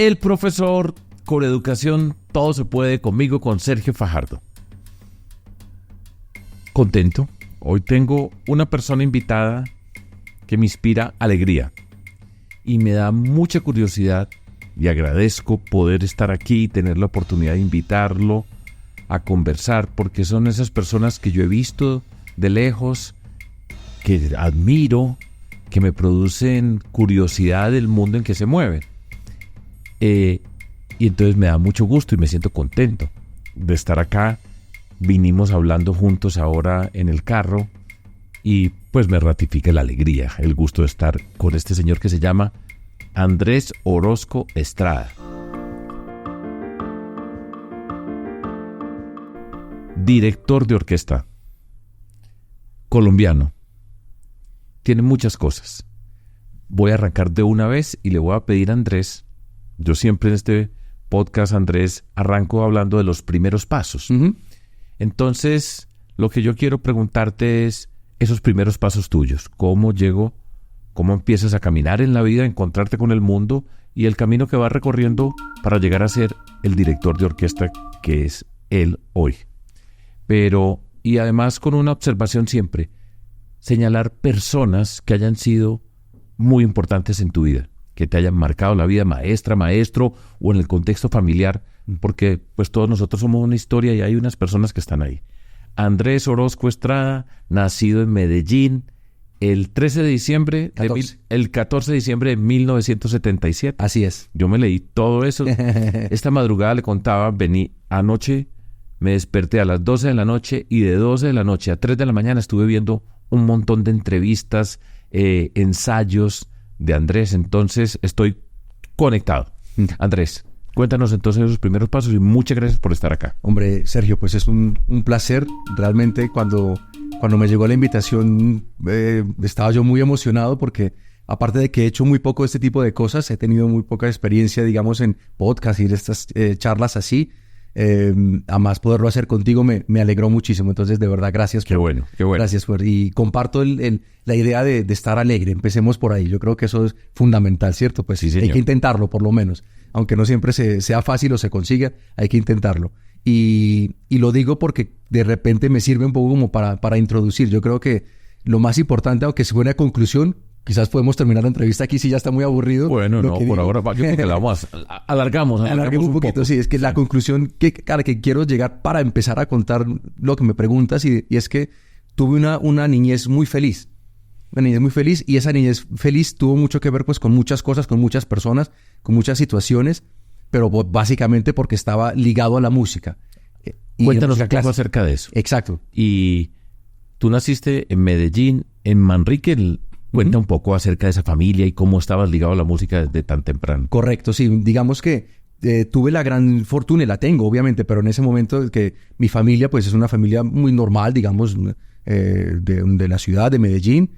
El profesor con educación, todo se puede conmigo, con Sergio Fajardo. Contento. Hoy tengo una persona invitada que me inspira alegría y me da mucha curiosidad y agradezco poder estar aquí y tener la oportunidad de invitarlo a conversar, porque son esas personas que yo he visto de lejos, que admiro, que me producen curiosidad del mundo en que se mueven. Y entonces me da mucho gusto y me siento contento de estar acá. Vinimos hablando juntos ahora en el carro y pues me ratifica la alegría, el gusto de estar con este señor que se llama Andrés Orozco Estrada. Director de orquesta, colombiano. Tiene muchas cosas. Voy a arrancar de una vez y le voy a pedir a Andrés, yo siempre en este podcast, Andrés, arranco hablando de los primeros pasos. Uh-huh. Entonces, lo que yo quiero preguntarte es esos primeros pasos tuyos. ¿Cómo empiezas a caminar en la vida, a encontrarte con el mundo y el camino que vas recorriendo para llegar a ser el director de orquesta que es él hoy? Y además con una observación siempre, señalar personas que hayan sido muy importantes en tu vida, que te hayan marcado la vida, maestra, maestro, o en el contexto familiar, porque pues todos nosotros somos una historia y hay unas personas que están ahí. Andrés Orozco Estrada, nacido en Medellín, el 14 de diciembre de 1977. Así es. Yo me leí todo eso. Esta madrugada le contaba, anoche me desperté a las 12 de la noche y de 12 de la noche a 3 de la mañana estuve viendo un montón de entrevistas, ensayos de Andrés. Entonces estoy conectado. Andrés, cuéntanos entonces esos primeros pasos y muchas gracias por estar acá. Hombre, Sergio, pues es un placer. Realmente cuando me llegó la invitación estaba yo muy emocionado porque aparte de que he hecho muy poco de este tipo de cosas, he tenido muy poca experiencia, digamos, en podcast y de estas charlas así. Además poderlo hacer contigo me alegró muchísimo. Entonces, de verdad, gracias. Qué bueno. Gracias y comparto la idea de estar alegre. Empecemos por ahí. Yo creo que eso es fundamental, ¿cierto? Pues sí, hay que intentarlo, por lo menos. Aunque no siempre sea fácil o se consiga, hay que intentarlo. Y lo digo porque de repente me sirve un poco como para introducir. Yo creo que lo más importante, aunque se suene a conclusión, quizás podemos terminar la entrevista aquí si ya está muy aburrido. Bueno, no, por ahora yo creo que la vamos alargamos un poquito. Sí, es que la conclusión que quiero llegar para empezar a contar lo que me preguntas y es que tuve una niñez muy feliz. Una niñez muy feliz y esa niñez feliz tuvo mucho que ver pues con muchas cosas, con muchas personas, con muchas situaciones, pero básicamente porque estaba ligado a la música. Cuéntanos un poco acerca de eso. Exacto. Y tú naciste en Medellín, en Manrique. Cuenta un poco acerca de esa familia y cómo estabas ligado a la música desde tan temprano. Correcto, sí. Digamos que tuve la gran fortuna, y la tengo obviamente, pero en ese momento que mi familia pues es una familia muy normal, digamos, de la ciudad de Medellín.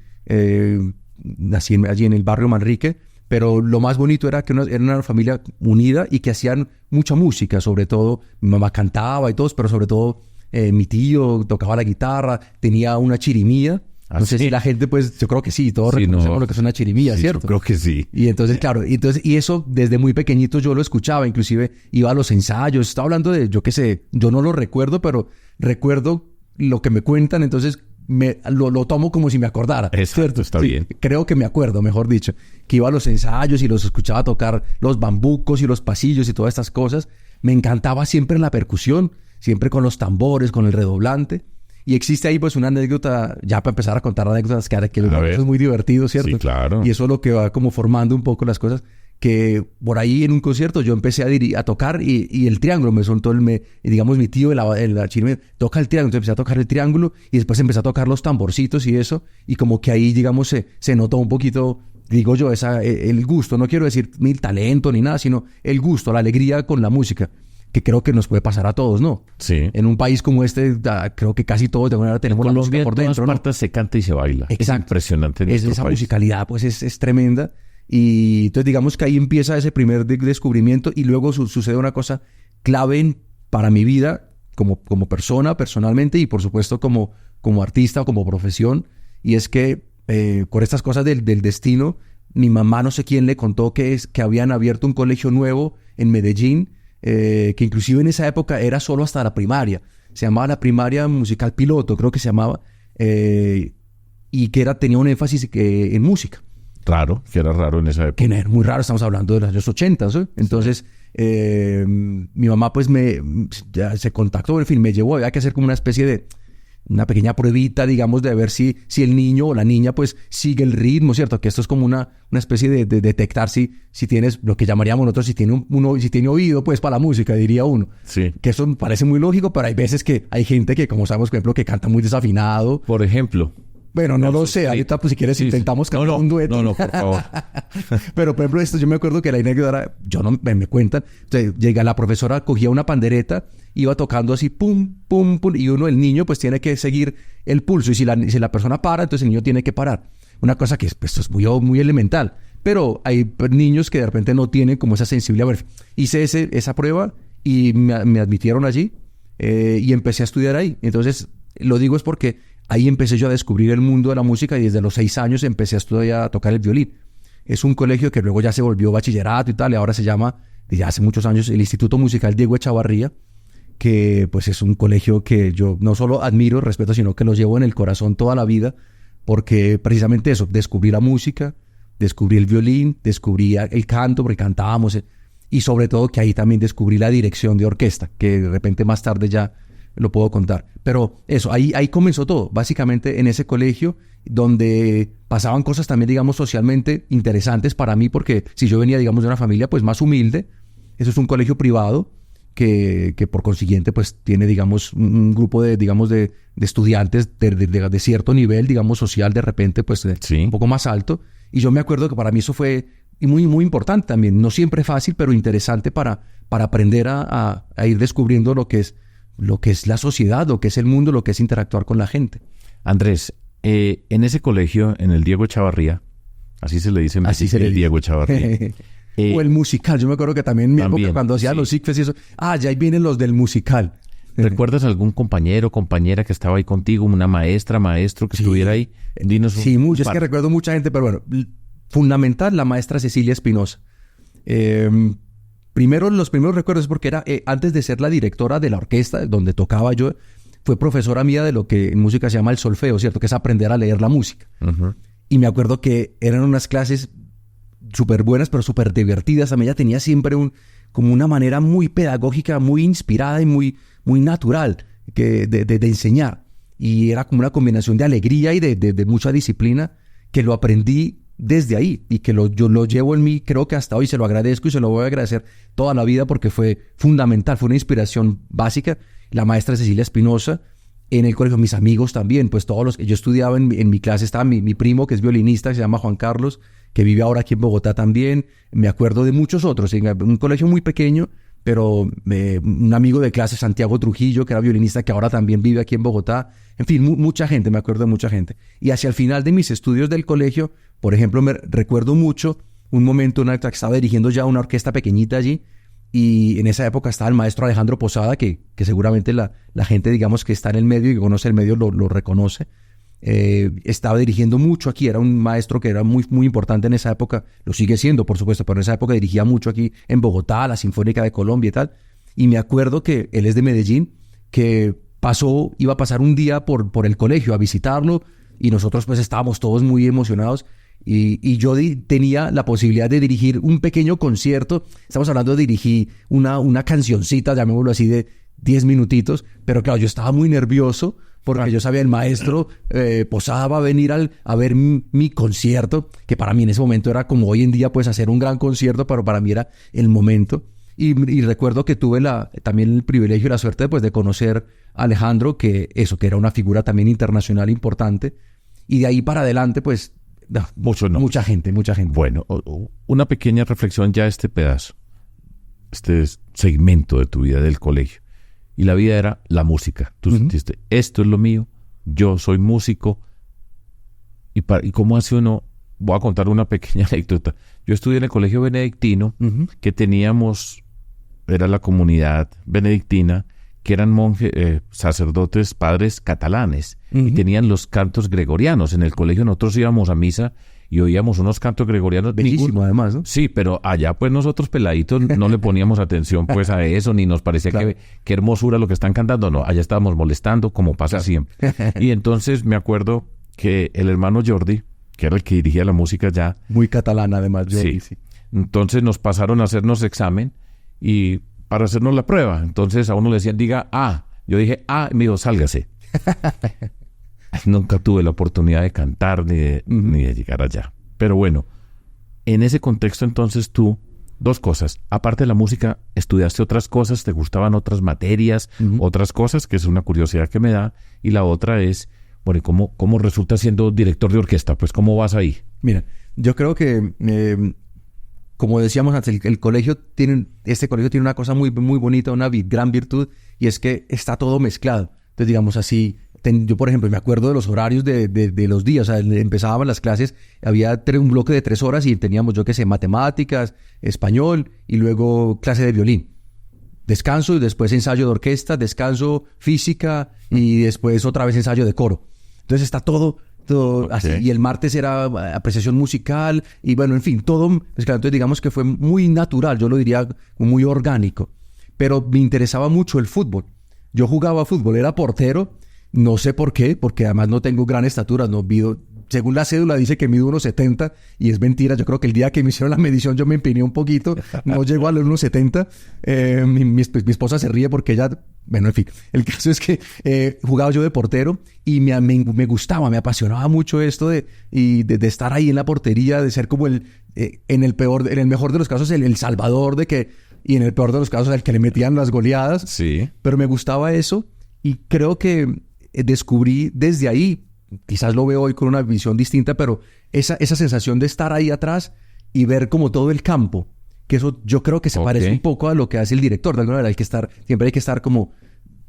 Nací allí en el barrio Manrique, pero lo más bonito era que era una familia unida y que hacían mucha música, sobre todo mi mamá cantaba y todos, pero sobre todo mi tío tocaba la guitarra, tenía una chirimía. No sé si la gente, pues, yo creo que sí, todos reconocemos lo que es una chirimía, sí, ¿cierto? Yo creo que sí. Y entonces, claro, y eso desde muy pequeñito yo lo escuchaba, inclusive iba a los ensayos, estaba hablando de, yo qué sé, yo no lo recuerdo, pero recuerdo lo que me cuentan, entonces lo tomo como si me acordara. Exacto, ¿cierto? Está bien. Creo que me acuerdo, mejor dicho, que iba a los ensayos y los escuchaba tocar los bambucos y los pasillos y todas estas cosas. Me encantaba siempre la percusión, siempre con los tambores, con el redoblante. Y existe ahí pues una anécdota, ya para empezar a contar anécdotas que es muy divertido, ¿cierto? Sí, claro. Y eso es lo que va como formando un poco las cosas, que por ahí en un concierto yo empecé a tocar y el triángulo me soltó digamos mi tío de la chirimía, toca el triángulo, entonces empecé a tocar el triángulo y después empecé a tocar los tamborcitos y eso, y como que ahí digamos se notó un poquito, digo yo, el gusto, no quiero decir ni el talento ni nada, sino el gusto, la alegría con la música, que creo que nos puede pasar a todos, ¿no? Sí. En un país como este, creo que casi todos de alguna manera tenemos la música por dentro, en todas partes se canta y se baila. Exacto. Es impresionante. Esa musicalidad, pues, es tremenda. Y entonces digamos que ahí empieza ese primer descubrimiento y luego sucede una cosa clave para mi vida como persona, personalmente, y por supuesto como artista o como profesión, y es que por estas cosas del destino, mi mamá no sé quién le contó que habían abierto un colegio nuevo en Medellín, que inclusive en esa época era solo hasta la primaria. Se llamaba la Primaria Musical Piloto, creo que se llamaba, y que tenía un énfasis en música. Raro, que era raro en esa época. Que no era muy raro, estamos hablando de los años 80, ¿sí? Entonces, mi mamá pues ya se contactó, en fin, me llevó, había que hacer como una especie de una pequeña pruebita, digamos, de ver si el niño o la niña pues sigue el ritmo, ¿cierto? Que esto es como una especie de detectar si tienes lo que llamaríamos nosotros, si tiene oído pues para la música, diría uno. Sí. Que eso parece muy lógico, pero hay veces que hay gente que, como sabemos, por ejemplo, que canta muy desafinado. Por ejemplo. Bueno, no lo sé. Ahorita, pues, si quieres, intentamos cantar un dueto. No, por favor. Pero, por ejemplo, esto, yo me acuerdo que la anécdota era... me cuentan. Entonces, llega la profesora, cogía una pandereta, iba tocando así, pum, pum, pum. Y el niño, pues, tiene que seguir el pulso. Y si la persona para, entonces el niño tiene que parar. Una cosa que esto es muy, muy elemental. Pero hay niños que de repente no tienen como esa sensibilidad. Bueno, hice esa prueba y me admitieron allí. Y empecé a estudiar ahí. Entonces, lo digo es porque... ahí empecé yo a descubrir el mundo de la música y desde los 6 años empecé a estudiar a tocar el violín. Es un colegio que luego ya se volvió bachillerato y tal, y ahora se llama, desde hace muchos años, el Instituto Musical Diego Echavarría, que pues es un colegio que yo no solo admiro, respeto, sino que lo llevo en el corazón toda la vida, porque precisamente eso, descubrí la música, descubrí el violín, descubrí el canto, porque cantábamos, y sobre todo que ahí también descubrí la dirección de orquesta, que de repente más tarde ya lo puedo contar. Pero eso, ahí comenzó todo. Básicamente en ese colegio donde pasaban cosas también, digamos, socialmente interesantes para mí, porque si yo venía, digamos, de una familia pues más humilde, eso es un colegio privado que por consiguiente pues tiene, digamos, un grupo de estudiantes de cierto nivel, digamos, social, de repente pues sí, un poco más alto. Y yo me acuerdo que para mí eso fue muy, muy importante también. No siempre fácil, pero interesante para aprender a ir descubriendo lo que es la sociedad, lo que es el mundo, lo que es interactuar con la gente. Andrés, en ese colegio, en el Diego Echavarría, así se le dice en México, el Diego Echavarría. O el musical, yo me acuerdo que también en mi época, cuando hacía los ICFES y eso, ya ahí vienen los del musical. ¿Recuerdas algún compañero o compañera que estaba ahí contigo, una maestra, maestro que estuviera ahí? Dinos sí, mucho, es que recuerdo mucha gente, pero bueno, fundamental, la maestra Cecilia Espinosa. Primero, los primeros recuerdos, porque era antes de ser la directora de la orquesta donde tocaba yo, fue profesora mía de lo que en música se llama el solfeo, ¿cierto? Que es aprender a leer la música. Uh-huh. Y me acuerdo que eran unas clases súper buenas, pero súper divertidas. A mí ella tenía siempre como una manera muy pedagógica, muy inspirada y muy, muy natural de enseñar. Y era como una combinación de alegría y de mucha disciplina que lo aprendí desde ahí y que yo lo llevo en mí, creo que hasta hoy se lo agradezco y se lo voy a agradecer toda la vida porque fue fundamental, fue una inspiración básica. La maestra Cecilia Espinosa, en el colegio, mis amigos también, pues todos los que yo estudiaba en mi clase, estaba mi primo que es violinista, que se llama Juan Carlos, que vive ahora aquí en Bogotá también. Me acuerdo de muchos otros, en un colegio muy pequeño, pero un amigo de clase, Santiago Trujillo, que era violinista, que ahora también vive aquí en Bogotá. En fin, mucha gente, me acuerdo de mucha gente. Y hacia el final de mis estudios del colegio, por ejemplo, me recuerdo mucho un momento en el que estaba dirigiendo ya una orquesta pequeñita allí, y en esa época estaba el maestro Alejandro Posada, que seguramente la gente, digamos, que está en el medio y que conoce el medio lo reconoce. Estaba dirigiendo mucho aquí, era un maestro que era muy, muy importante en esa época, lo sigue siendo, por supuesto, pero en esa época dirigía mucho aquí en Bogotá, la Sinfónica de Colombia y tal. Y me acuerdo que él es de Medellín, que iba a pasar un día por el colegio a visitarlo, y nosotros pues estábamos todos muy emocionados. Y yo tenía la posibilidad de dirigir un pequeño concierto. Estamos hablando de dirigir una cancioncita, llamémoslo así, de 10 minutitos. Pero claro, yo estaba muy nervioso porque yo sabía el maestro Posada va a venir a ver mi concierto, que para mí en ese momento era como hoy en día, pues hacer un gran concierto, pero para mí era el momento. Y recuerdo que tuve también el privilegio y la suerte pues, de conocer a Alejandro, que era una figura también internacional importante. Y de ahí para adelante, pues... No, mucha gente. Bueno, una pequeña reflexión ya este pedazo, este segmento de tu vida del colegio. Y la vida era la música. Tú sentiste, esto es lo mío, yo soy músico. ¿Y cómo hace uno? Voy a contar una pequeña anécdota. Yo estudié en el colegio benedictino, que teníamos, era la comunidad benedictina, que eran monjes, sacerdotes, padres catalanes, y tenían los cantos gregorianos. En el colegio nosotros íbamos a misa y oíamos unos cantos gregorianos. Bellísimo, además, ¿no? Sí, pero allá pues nosotros peladitos no le poníamos atención pues a eso, ni nos parecía Claro. que qué hermosura lo que están cantando. No, allá estábamos molestando, como pasa siempre. Y entonces me acuerdo que el hermano Jordi, que era el que dirigía la música ya, Muy catalán, además. sí. Sí. Entonces nos pasaron a hacernos examen y para hacernos la prueba. Entonces a uno le decían, diga A. Yo dije A y me dijo, sálgase. Nunca tuve la oportunidad de cantar ni de llegar allá. Pero bueno, en ese contexto entonces tú, dos cosas. Aparte de la música, estudiaste otras cosas, te gustaban otras materias, otras cosas, que es una curiosidad que me da. Y la otra es, bueno, ¿cómo resulta siendo director de orquesta? Pues, ¿cómo vas ahí? Mira, yo creo que, como decíamos antes, este colegio tiene una cosa muy, muy bonita, una gran virtud, y es que está todo mezclado. Entonces, digamos así, yo, por ejemplo, me acuerdo de los horarios de los días. O sea, empezaban las clases, había un bloque de 3 horas y teníamos, yo qué sé, matemáticas, español y luego clase de violín. Descanso y después ensayo de orquesta, descanso, física y después otra vez ensayo de coro. Entonces está todo así. Y el martes era apreciación musical y bueno, en fin, todo mezclado. Entonces digamos que fue muy natural, yo lo diría muy orgánico. Pero me interesaba mucho el fútbol. Yo jugaba fútbol, era portero. No sé por qué, porque además no tengo gran estatura, no mido, según la cédula dice que mido 1.70 y es mentira. Yo creo que el día que me hicieron la medición yo me empeñé un poquito, no llego a los 1.70. Mi esposa se ríe porque ella, bueno, en fin, el caso es que jugaba yo de portero y me gustaba, me apasionaba mucho esto de estar ahí en la portería, de ser como en el mejor de los casos el salvador y en el peor de los casos el que le metían las goleadas. Sí. Pero me gustaba eso y creo que descubrí desde ahí, quizás lo veo hoy con una visión distinta, pero esa sensación de estar ahí atrás y ver como todo el campo, que eso yo creo que se parece un poco a lo que hace el director. De alguna manera siempre hay que estar como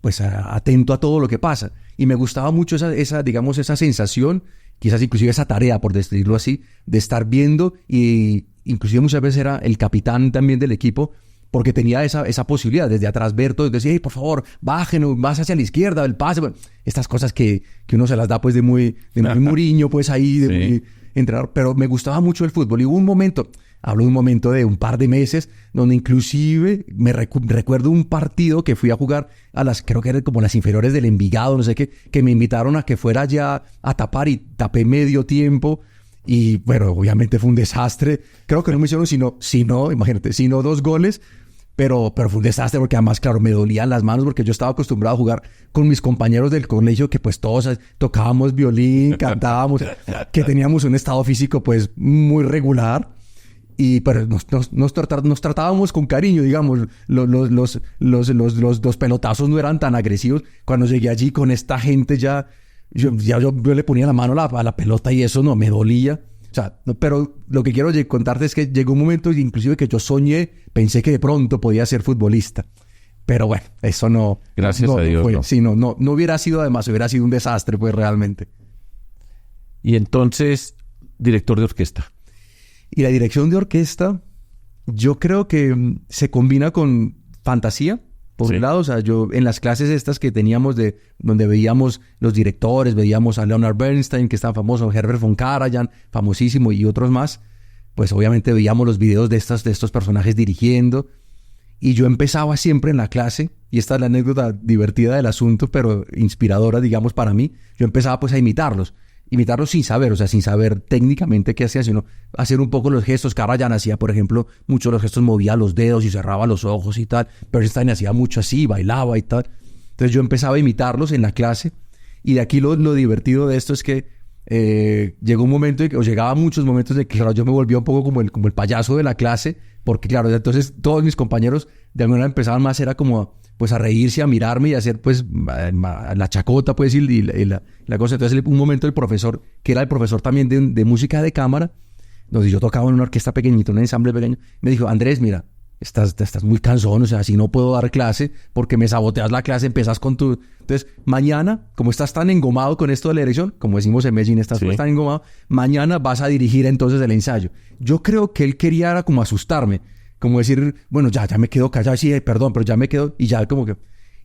pues atento a todo lo que pasa. Y me gustaba mucho esa sensación, quizás inclusive esa tarea, por decirlo así, de estar viendo, y inclusive muchas veces era el capitán también del equipo, porque tenía esa posibilidad desde atrás ver todo y decir, hey, por favor, bajen, más hacia la izquierda, el pase. Bueno, estas cosas que uno se las da pues de muy Mourinho, pues ahí, de muy entrenador. Pero me gustaba mucho el fútbol. Y hubo un momento, hablo de un momento de un par de meses, donde inclusive me recuerdo un partido que fui a jugar creo que eran como las inferiores del Envigado, no sé qué, que me invitaron a que fuera ya a tapar y tapé medio tiempo. Y bueno, obviamente fue un desastre. Creo que no me hicieron imagínate, 2 goles. Pero fue un desastre porque además, claro, me dolían las manos porque yo estaba acostumbrado a jugar con mis compañeros del colegio que pues todos tocábamos violín, cantábamos, que teníamos un estado físico pues muy regular. Pero nos tratábamos con cariño, digamos. Los pelotazos no eran tan agresivos. Cuando llegué allí con esta gente yo le ponía la mano a la pelota y eso no me dolía. O sea, pero lo que quiero contarte es que llegó un momento inclusive que yo pensé que de pronto podía ser futbolista. Pero bueno, eso no... Gracias a Dios, no. Sí, no hubiera sido, además, hubiera sido un desastre, pues, realmente. Y entonces, director de orquesta. Y la dirección de orquesta, yo creo que se combina con fantasía. Por un lado, o sea, yo en las clases estas que teníamos donde veíamos los directores, veíamos a Leonard Bernstein, que es tan famoso, Herbert von Karajan, famosísimo, y otros más, pues obviamente veíamos los videos de estos personajes dirigiendo, y yo empezaba siempre en la clase, y esta es la anécdota divertida del asunto, pero inspiradora, digamos, para mí. Yo empezaba pues a imitarlos sin saber, o sea, sin saber técnicamente qué hacía, sino hacer un poco los gestos. Karajan hacía, por ejemplo, muchos los gestos, movía los dedos y cerraba los ojos y tal. Bernstein hacía mucho así, bailaba y tal. Entonces yo empezaba a imitarlos en la clase. Y de aquí lo divertido de esto es que llegó un momento, o llegaba muchos momentos de que, claro, yo me volvía un poco como el payaso de la clase, porque, claro, entonces todos mis compañeros de alguna manera empezaban más, era como pues a reírse, a mirarme y a hacer pues la chacota, pues, y la cosa. Entonces un momento el profesor, que era el profesor también de música de cámara, donde yo tocaba en una orquesta pequeñita, un ensamble pequeño, me dijo, Andrés, mira, estás muy cansón, o sea, así no puedo dar clase porque me saboteas la clase, empezás con tu... Entonces, mañana, como estás tan engomado con esto de la dirección, como decimos en Medellín, estás pues tan engomado, mañana vas a dirigir entonces el ensayo. Yo creo que él quería era como asustarme, como decir, bueno, ya me quedo callado, sí, perdón, pero ya me quedo, y ya como que...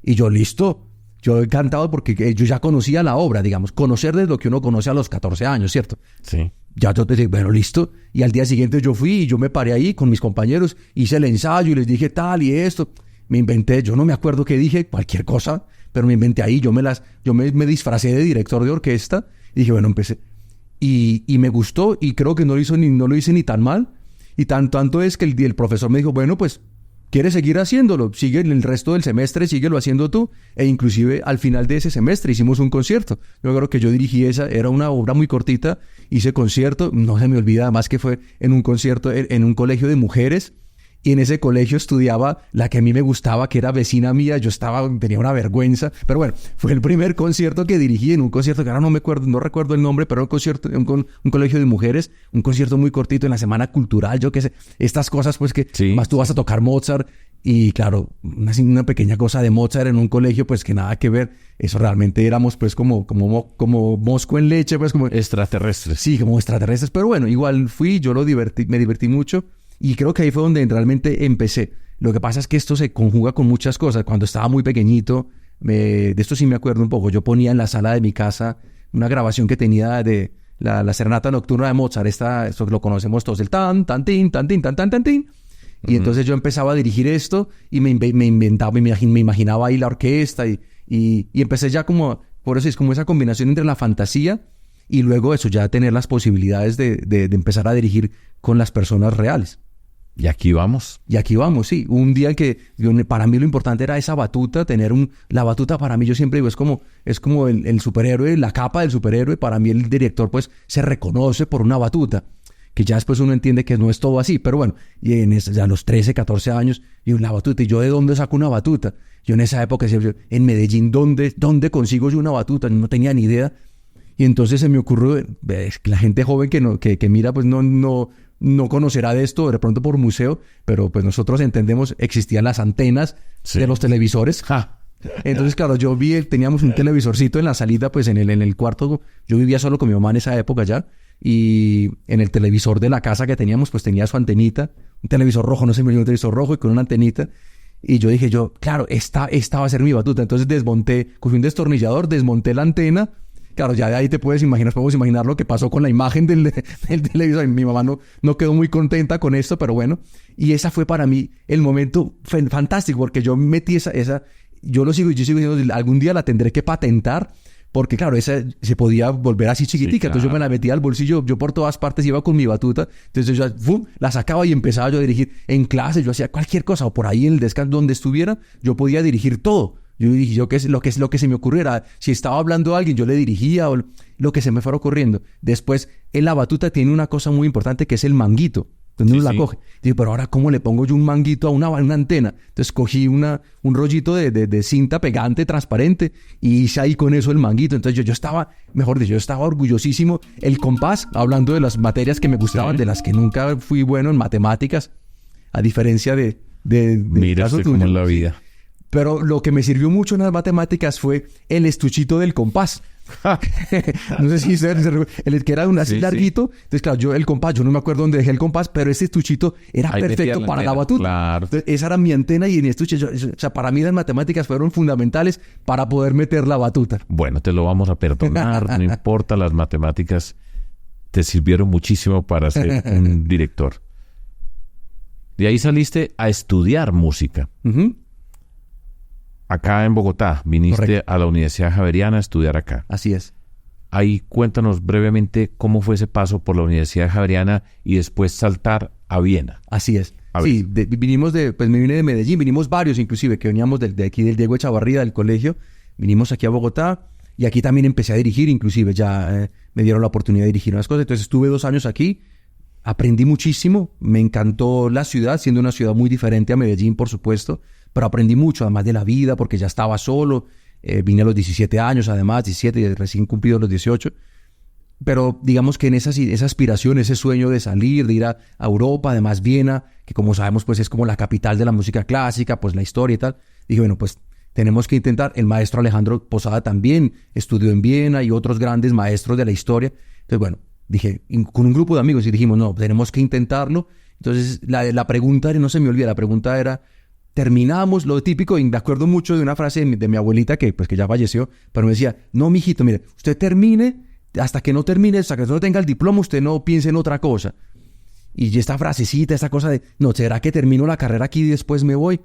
Y yo, listo, yo encantado porque yo ya conocía la obra, digamos, conocer desde lo que uno conoce a los 14 años, ¿cierto? Sí. Ya yo te dije, bueno, listo. Y al día siguiente yo fui y yo me paré ahí con mis compañeros, hice el ensayo y les dije tal y esto. Me inventé, yo no me acuerdo qué dije, cualquier cosa, pero me inventé ahí, yo me disfracé de director de orquesta y dije, bueno, empecé. Y me gustó y creo que no lo hice ni tan mal. Y tanto es que el profesor me dijo, bueno, pues, ¿quieres seguir haciéndolo? Sigue en el resto del semestre, síguelo haciendo tú. E inclusive al final de ese semestre hicimos un concierto. Yo creo que yo dirigí era una obra muy cortita, hice concierto, no se me olvida además que fue en un concierto en un colegio de mujeres. Y en ese colegio estudiaba la que a mí me gustaba, que era vecina mía. Tenía una vergüenza. Pero bueno, fue el primer concierto que dirigí en un concierto que ahora no recuerdo el nombre, pero un concierto en un colegio de mujeres, un concierto muy cortito en la Semana Cultural, yo qué sé. Estas cosas, pues que más tú vas a tocar Mozart. Y claro, una pequeña cosa de Mozart en un colegio, pues que nada que ver. Eso realmente éramos pues como mosco en leche, pues como extraterrestres. Sí, como extraterrestres. Pero bueno, igual me divertí mucho. Y creo que ahí fue donde realmente empecé. Lo que pasa es que esto se conjuga con muchas cosas. Cuando estaba muy pequeñito, de esto sí me acuerdo un poco. Yo ponía en la sala de mi casa una grabación que tenía de la serenata nocturna de Mozart. Esto que lo conocemos todos, el tan, tan, tin, tan, tin, tan, tan, tan, tin. Y entonces yo empezaba a dirigir esto y me imaginaba ahí la orquesta y empecé ya como, por eso es como esa combinación entre la fantasía y luego eso, ya tener las posibilidades de empezar a dirigir con las personas reales. Y aquí vamos. Y aquí vamos, sí. Un día que para mí lo importante era esa batuta, la batuta para mí, yo siempre digo, es como el superhéroe, la capa del superhéroe. Para mí el director pues se reconoce por una batuta, que ya después uno entiende que no es todo así, pero bueno, y a los 13, 14 años, y una batuta, ¿y yo de dónde saco una batuta? Yo en esa época, en Medellín, ¿dónde consigo yo una batuta? No tenía ni idea. Y entonces se me ocurrió, la gente joven que mira, pues no conocerá de esto, de pronto por museo, pero pues nosotros entendemos, existían las antenas de los televisores. Entonces, claro, teníamos un televisorcito en la salida, pues en el cuarto. Yo vivía solo con mi mamá en esa época ya, y en el televisor de la casa que teníamos, pues tenía su antenita, un televisor rojo, no sé, un televisor rojo y con una antenita. Y yo dije, claro, esta va a ser mi batuta. Entonces cogí un destornillador, desmonté la antena. Claro, ya de ahí podemos imaginar lo que pasó con la imagen del televisor. Mi mamá no quedó muy contenta con esto, pero bueno. Y esa fue para mí el momento fantástico, porque yo metí yo sigo diciendo, algún día la tendré que patentar, porque claro, esa se podía volver así chiquitica. Sí, claro. Entonces yo me la metía al bolsillo, yo por todas partes iba con mi batuta. Entonces yo la sacaba y empezaba yo a dirigir. En clase yo hacía cualquier cosa, o por ahí en el descanso donde estuviera, yo podía dirigir todo. Yo dije, lo que se me ocurriera. Si estaba hablando a alguien, yo le dirigía o lo que se me fuera ocurriendo. Después, en la batuta tiene una cosa muy importante que es el manguito. Entonces uno la coge. Digo, pero ahora, ¿cómo le pongo yo un manguito a una antena? Entonces cogí un rollito de cinta pegante, transparente, y hice ahí con eso el manguito. Entonces yo estaba orgullosísimo. El compás, hablando de las materias que me gustaban, de las que nunca fui bueno en matemáticas, a diferencia de Mira cómo es la vida. Pero lo que me sirvió mucho en las matemáticas fue el estuchito del compás. No sé si el que era así larguito. Entonces, claro, el compás, yo no me acuerdo dónde dejé el compás, pero ese estuchito era perfecto para la batuta. Claro. Entonces, esa era mi antena y en el estuche. O sea, para mí las matemáticas fueron fundamentales para poder meter la batuta. Bueno, te lo vamos a perdonar, no importa, las matemáticas te sirvieron muchísimo para ser un director. De ahí saliste a estudiar música. Acá en Bogotá, viniste Correcto. A la Universidad Javeriana a estudiar acá. Así es. Ahí cuéntanos brevemente cómo fue ese paso por la Universidad Javeriana y después saltar a Viena. Así es. Sí, me vine de Medellín, vinimos varios inclusive, que veníamos de aquí del Diego Echavarría, del colegio. Vinimos aquí a Bogotá y aquí también empecé a dirigir, inclusive ya me dieron la oportunidad de dirigir unas cosas. Entonces estuve 2 años aquí, aprendí muchísimo, me encantó la ciudad, siendo una ciudad muy diferente a Medellín, por supuesto. Pero aprendí mucho, además de la vida, porque ya estaba solo. Vine a los 17 años, además, 17, y recién cumplido los 18. Pero digamos que en esa aspiración, ese sueño de salir, de ir a Europa, además Viena, que como sabemos, pues es como la capital de la música clásica, pues la historia y tal. Dije, bueno, pues tenemos que intentar. El maestro Alejandro Posada también estudió en Viena y otros grandes maestros de la historia. Entonces, bueno, dije, con un grupo de amigos y dijimos, no, tenemos que intentarlo. Entonces, la pregunta, no se me olvida, la pregunta era... Terminamos lo típico, y me acuerdo mucho de una frase de mi abuelita que ya falleció, pero me decía, no, mijito, mire, usted termine hasta que no termine, hasta que no tenga el diploma, usted no piense en otra cosa. Y esta frasecita, esta cosa de, no, ¿será que termino la carrera aquí y después me voy?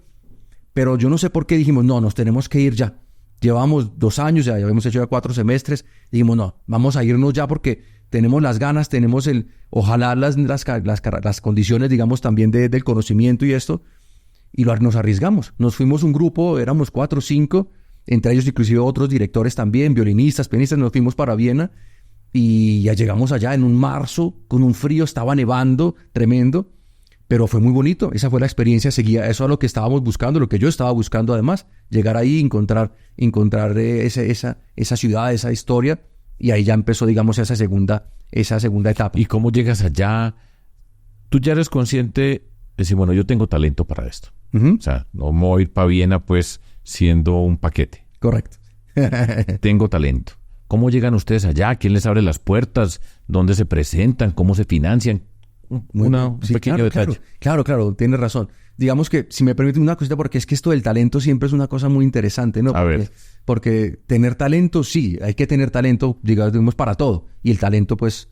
Pero yo no sé por qué dijimos, no, nos tenemos que ir ya. Llevamos 2 años, ya habíamos hecho ya 4 semestres. Dijimos, no, vamos a irnos ya porque tenemos las ganas, tenemos ojalá las condiciones, digamos, también del conocimiento y esto. Y nos arriesgamos. Nos fuimos un grupo, éramos 4 o 5, entre ellos inclusive otros directores también, violinistas, pianistas, nos fuimos para Viena. Y ya llegamos allá en un marzo, con un frío, estaba nevando, tremendo, pero fue muy bonito. Esa fue la experiencia, seguía eso a lo que estábamos buscando, lo que yo estaba buscando además, llegar ahí, encontrar esa ciudad, esa historia, y ahí ya empezó, digamos, esa segunda etapa. ¿Y cómo llegas allá? Tú ya eres consciente de decir, bueno, yo tengo talento para esto. Uh-huh. O sea, no me voy a ir para Viena pues siendo un paquete. Correcto. Tengo talento. ¿Cómo llegan ustedes allá? ¿Quién les abre las puertas? ¿Dónde se presentan? ¿Cómo se financian? Un pequeño detalle. Claro, tienes razón. Digamos que, si me permite una cosita, porque es que esto del talento siempre es una cosa muy interesante, ¿no? A ver. Porque tener talento, sí, hay que tener talento, digamos, para todo. Y el talento, pues,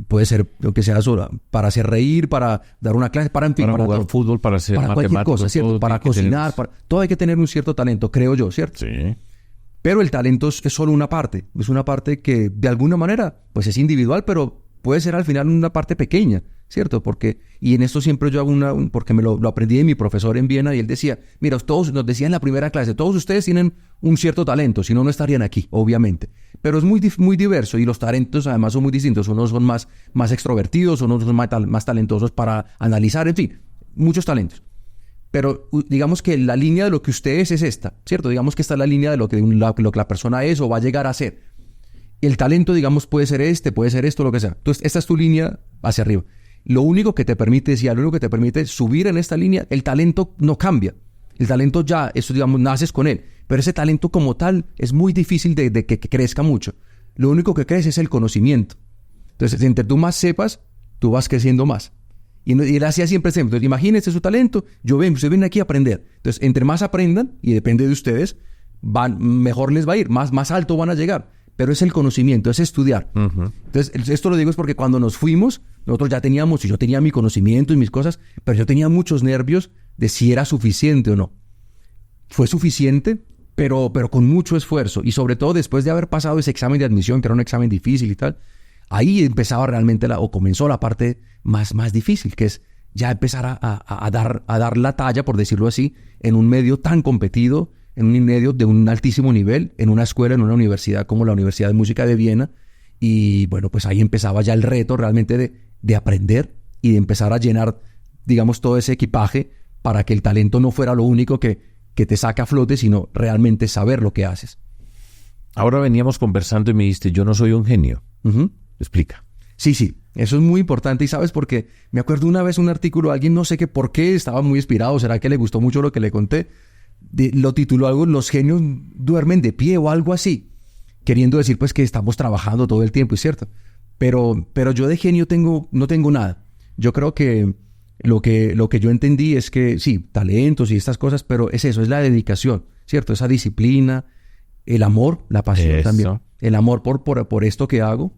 puede ser lo que sea solo, para hacer reír, para dar una clase, para jugar todo. fútbol, para hacer para cualquier matemáticos, cosa, ¿cierto? Para cocinar, todo hay que tener un cierto talento, creo yo, ¿cierto? Sí. Pero el talento es solo una parte. Es una parte que, de alguna manera, pues es individual, pero puede ser al final una parte pequeña, ¿cierto? Y en esto siempre yo hago porque me lo aprendí de mi profesor en Viena, y él decía, mira, todos nos decía en la primera clase, todos ustedes tienen un cierto talento, si no, no estarían aquí, obviamente. Pero es muy diverso, y los talentos además son muy distintos. Unos son más extrovertidos, unos son más talentosos para analizar, en fin, muchos talentos. Pero digamos que la línea de lo que usted es esta, ¿cierto? Digamos que esta es la línea de lo que la persona es o va a llegar a ser. El talento, digamos, puede ser puede ser esto, lo que sea. Entonces, esta es tu línea hacia arriba. Lo único que te permite subir en esta línea, el talento no cambia. El talento ya, eso digamos, naces con él. Pero ese talento como tal es muy difícil de que crezca mucho. Lo único que crece es el conocimiento. Entonces, entre tú más sepas, tú vas creciendo más. Y él hacía siempre ejemplo. Entonces, imagínense su talento, ustedes vienen aquí a aprender. Entonces, entre más aprendan, y depende de ustedes, mejor les va a ir, más alto van a llegar. Pero es el conocimiento, es estudiar. Uh-huh. Entonces, esto lo digo es porque cuando nos fuimos, nosotros ya teníamos, y yo tenía mi conocimiento y mis cosas, pero yo tenía muchos nervios de si era suficiente o no. Fue suficiente, pero con mucho esfuerzo. Y sobre todo después de haber pasado ese examen de admisión, que era un examen difícil y tal, ahí empezaba realmente comenzó la parte más difícil, que es ya empezar a dar la talla, por decirlo así, en un medio tan competido, en un medio de un altísimo nivel, en una escuela, en una universidad como la Universidad de Música de Viena. Y bueno, pues ahí empezaba ya el reto realmente de aprender y de empezar a llenar, digamos, todo ese equipaje para que el talento no fuera lo único que te saca a flote, sino realmente saber lo que haces. Ahora veníamos conversando y me dijiste, yo no soy un genio. Uh-huh. Explica. Sí, eso es muy importante. Y sabes, porque me acuerdo una vez un artículo, alguien no sé qué por qué, estaba muy inspirado, será que le gustó mucho lo que le conté, lo tituló algo, los genios duermen de pie o algo así, queriendo decir pues que estamos trabajando todo el tiempo, es cierto. Pero yo de genio no tengo nada. Yo creo que lo que yo entendí es que sí, talentos y estas cosas, pero es eso, es la dedicación, ¿cierto? Esa disciplina, el amor, la pasión eso. también. El amor por esto que hago.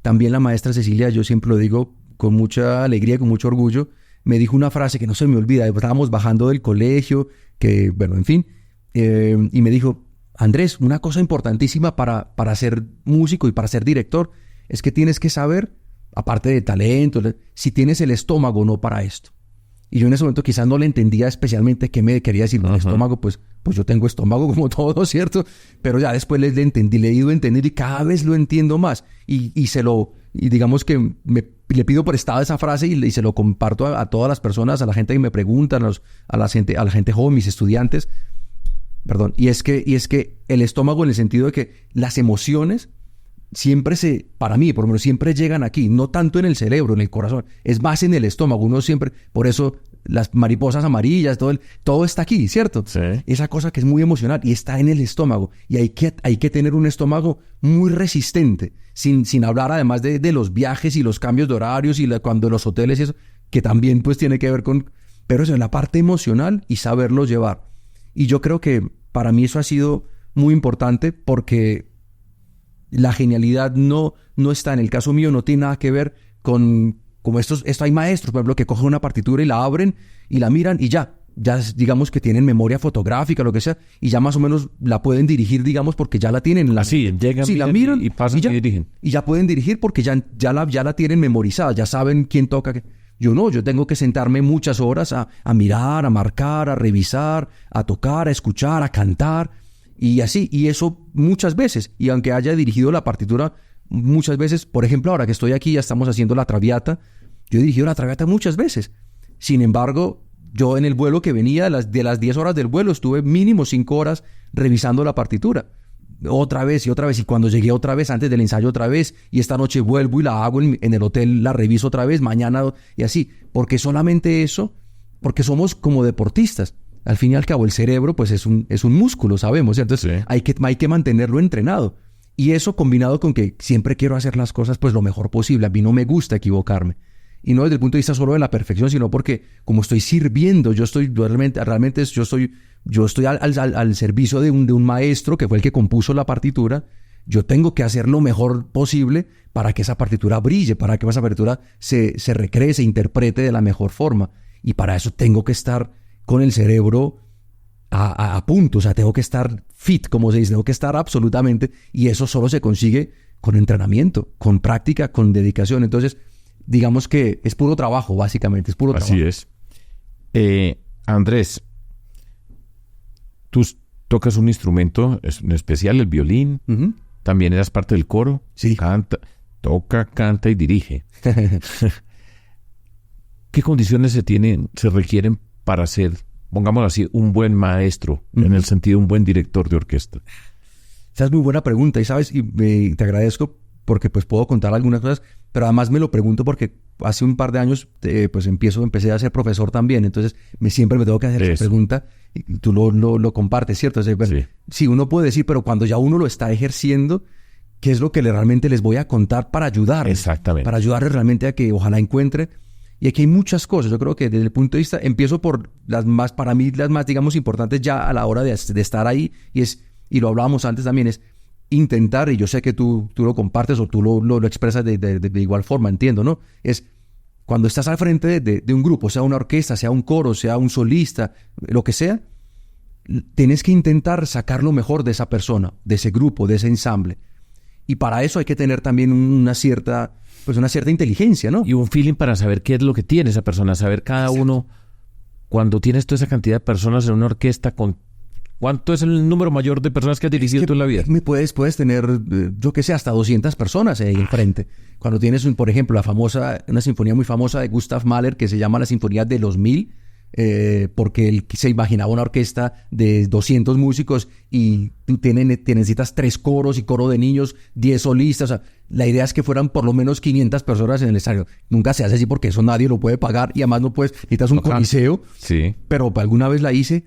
También la maestra Cecilia, yo siempre lo digo con mucha alegría, con mucho orgullo, me dijo una frase que no se me olvida. Estábamos bajando del colegio, en fin, y me dijo, Andrés, una cosa importantísima para ser músico y para ser director es que tienes que saber, aparte de talento, si tienes el estómago o no para esto. Y yo en ese momento quizás no le entendía especialmente qué me quería decir. Uh-huh. Estómago, pues yo tengo estómago como todo, ¿cierto? Pero ya después le entendí, le he ido entendiendo y cada vez lo entiendo más. Y digamos que le pido prestada esa frase y se lo comparto a todas las personas, a la gente que me preguntan, a la gente joven, mis estudiantes. Y es que el estómago, en el sentido de que las emociones siempre para mí, por lo menos, siempre llegan aquí, no tanto en el cerebro, en el corazón, es más en el estómago. Uno siempre, por eso las mariposas amarillas, todo está aquí, ¿cierto? Sí. Esa cosa que es muy emocional y está en el estómago. Y hay que tener un estómago muy resistente, sin hablar además de los viajes y los cambios de horarios y cuando los hoteles y eso, que también pues tiene que ver con, pero eso en la parte emocional y saberlo llevar. Y yo creo que para mí eso ha sido muy importante porque La genialidad no está, en el caso mío, no tiene nada que ver con... Como esto hay maestros, por ejemplo, que cogen una partitura y la abren y la miran y ya digamos que tienen memoria fotográfica, lo que sea, y ya más o menos la pueden dirigir, digamos, porque ya la tienen. Así, llegan, sí, la miran y pasan y dirigen. Y ya pueden dirigir porque ya la tienen memorizada, ya saben quién toca. Yo no, yo tengo que sentarme muchas horas a mirar, a marcar, a revisar, a tocar, a escuchar, a cantar, y así, y eso muchas veces. Y aunque haya dirigido la partitura muchas veces, por ejemplo, ahora que estoy aquí, ya estamos haciendo la Traviata, yo he dirigido la Traviata muchas veces. Sin embargo, yo en el vuelo que venía, de las 10 horas del vuelo, estuve mínimo 5 horas revisando la partitura. Otra vez, y cuando llegué otra vez, antes del ensayo otra vez, y esta noche vuelvo y la hago en el hotel, la reviso otra vez, mañana, y así. Porque solamente eso, porque somos como deportistas. Al fin y al cabo, el cerebro, pues es un músculo, sabemos. Entonces, sí, hay que mantenerlo entrenado. Y eso combinado con que siempre quiero hacer las cosas pues lo mejor posible. A mí no me gusta equivocarme. Y no desde el punto de vista solo de la perfección, sino porque como estoy sirviendo, yo estoy al servicio de un maestro que fue el que compuso la partitura. Yo tengo que hacer lo mejor posible para que esa partitura brille, para que esa partitura se recree, se interprete de la mejor forma. Y para eso tengo que estar con el cerebro a punto, o sea, tengo que estar fit, como se dice, tengo que estar absolutamente, y eso solo se consigue con entrenamiento, con práctica, con dedicación. Entonces, digamos que es puro trabajo, básicamente, es puro trabajo. Así es. Andrés, tú tocas un instrumento en especial, el violín. Uh-huh. También eras parte del coro. Sí. Canta y dirige. ¿Qué condiciones se requieren para ser, pongámoslo así, un buen maestro, en el sentido de un buen director de orquesta? Esa es muy buena pregunta, y sabes, y te agradezco porque pues puedo contar algunas cosas, pero además me lo pregunto porque hace un par de años pues empecé a ser profesor también, entonces siempre me tengo que hacer esa pregunta, y tú lo compartes, ¿cierto? O sea, bueno, sí, uno puede decir, pero cuando ya uno lo está ejerciendo, ¿qué es lo que realmente les voy a contar para ayudarles? Exactamente. Para ayudarles realmente a que ojalá encuentre. Y aquí hay muchas cosas. Yo creo que desde el punto de vista, empiezo por para mí, las más, digamos, importantes ya a la hora de estar ahí, y lo hablábamos antes también, es intentar, y yo sé que tú lo compartes o tú lo expresas de igual forma, entiendo, ¿no? Es cuando estás al frente de un grupo, sea una orquesta, sea un coro, sea un solista, lo que sea, tienes que intentar sacar lo mejor de esa persona, de ese grupo, de ese ensamble. Y para eso hay que tener también una cierta inteligencia, ¿no? Y un feeling para saber qué es lo que tiene esa persona, saber cada uno, cuando tienes toda esa cantidad de personas en una orquesta, ¿cuánto es el número mayor de personas que has dirigido tú en la vida? Puedes tener, yo qué sé, hasta 200 personas ahí enfrente. Cuando tienes, por ejemplo, una sinfonía muy famosa de Gustav Mahler que se llama la Sinfonía de los 1000, porque él se imaginaba una orquesta de 200 músicos y tú necesitas 3 coros y coro de niños, 10 solistas. O sea, la idea es que fueran por lo menos 500 personas en el estadio. Nunca se hace así porque eso nadie lo puede pagar, y además necesitas un coliseo. Sí. Pero alguna vez la hice.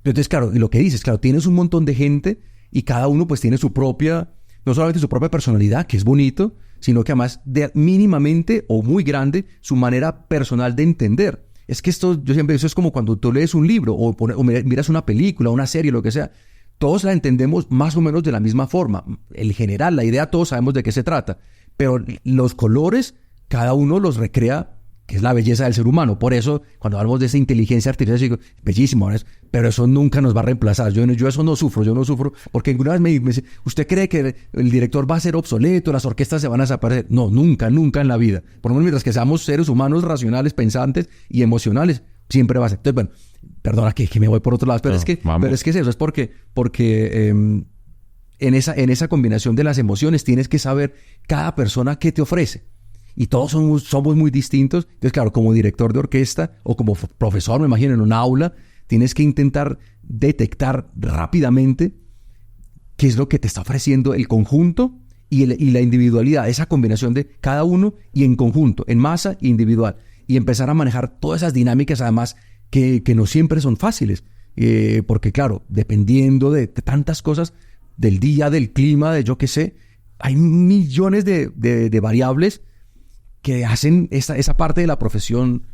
Entonces, claro, y lo que dices, claro, tienes un montón de gente y cada uno pues tiene su propia, no solamente su propia personalidad, que es bonito, sino que además mínimamente o muy grande su manera personal de entender. Es que eso es como cuando tú lees un libro o miras una película, una serie, lo que sea. Todos la entendemos más o menos de la misma forma. En general, la idea, todos sabemos de qué se trata. Pero los colores, cada uno los recrea, que es la belleza del ser humano. Por eso, cuando hablamos de esa inteligencia artificial, digo, bellísimo, pero eso nunca nos va a reemplazar. Yo eso no sufro, porque alguna vez me dice, ¿usted cree que el director va a ser obsoleto, las orquestas se van a desaparecer? No, nunca en la vida. Por lo menos mientras que seamos seres humanos racionales, pensantes y emocionales, siempre va a ser. Entonces, bueno, perdona que me voy por otro lado, pero es que es eso, es porque en esa combinación de las emociones tienes que saber cada persona qué te ofrece. Y todos somos muy distintos. Entonces, claro, como director de orquesta o como profesor, me imagino, en un aula, tienes que intentar detectar rápidamente qué es lo que te está ofreciendo el conjunto y la individualidad, esa combinación de cada uno y en conjunto, en masa e individual. Y empezar a manejar todas esas dinámicas, además, que no siempre son fáciles. Porque, claro, dependiendo de tantas cosas, del día, del clima, de yo qué sé, hay millones de variables que hacen esa parte de la profesión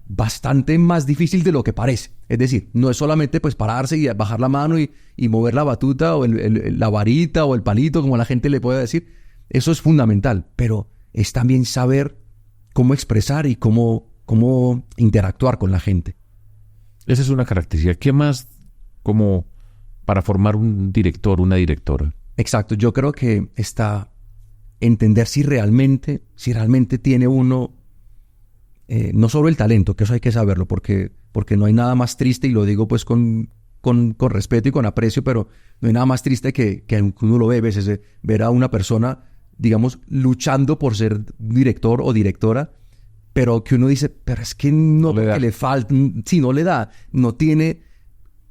bastante más difícil de lo que parece. Es decir, no es solamente pues pararse y bajar la mano y mover la batuta o la varita o el palito, como la gente le puede decir. Eso es fundamental, pero es también saber cómo expresar y cómo interactuar con la gente. Esa es una característica. ¿Qué más como para formar un director, una directora? Exacto. Yo creo que está entender si realmente tiene uno no solo el talento, que eso hay que saberlo, porque no hay nada más triste, y lo digo pues con respeto y con aprecio, pero no hay nada más triste que uno lo ve a veces, ver a una persona, digamos, luchando por ser director o directora, pero que uno dice, pero es que no le falta, sí, no le da, no tiene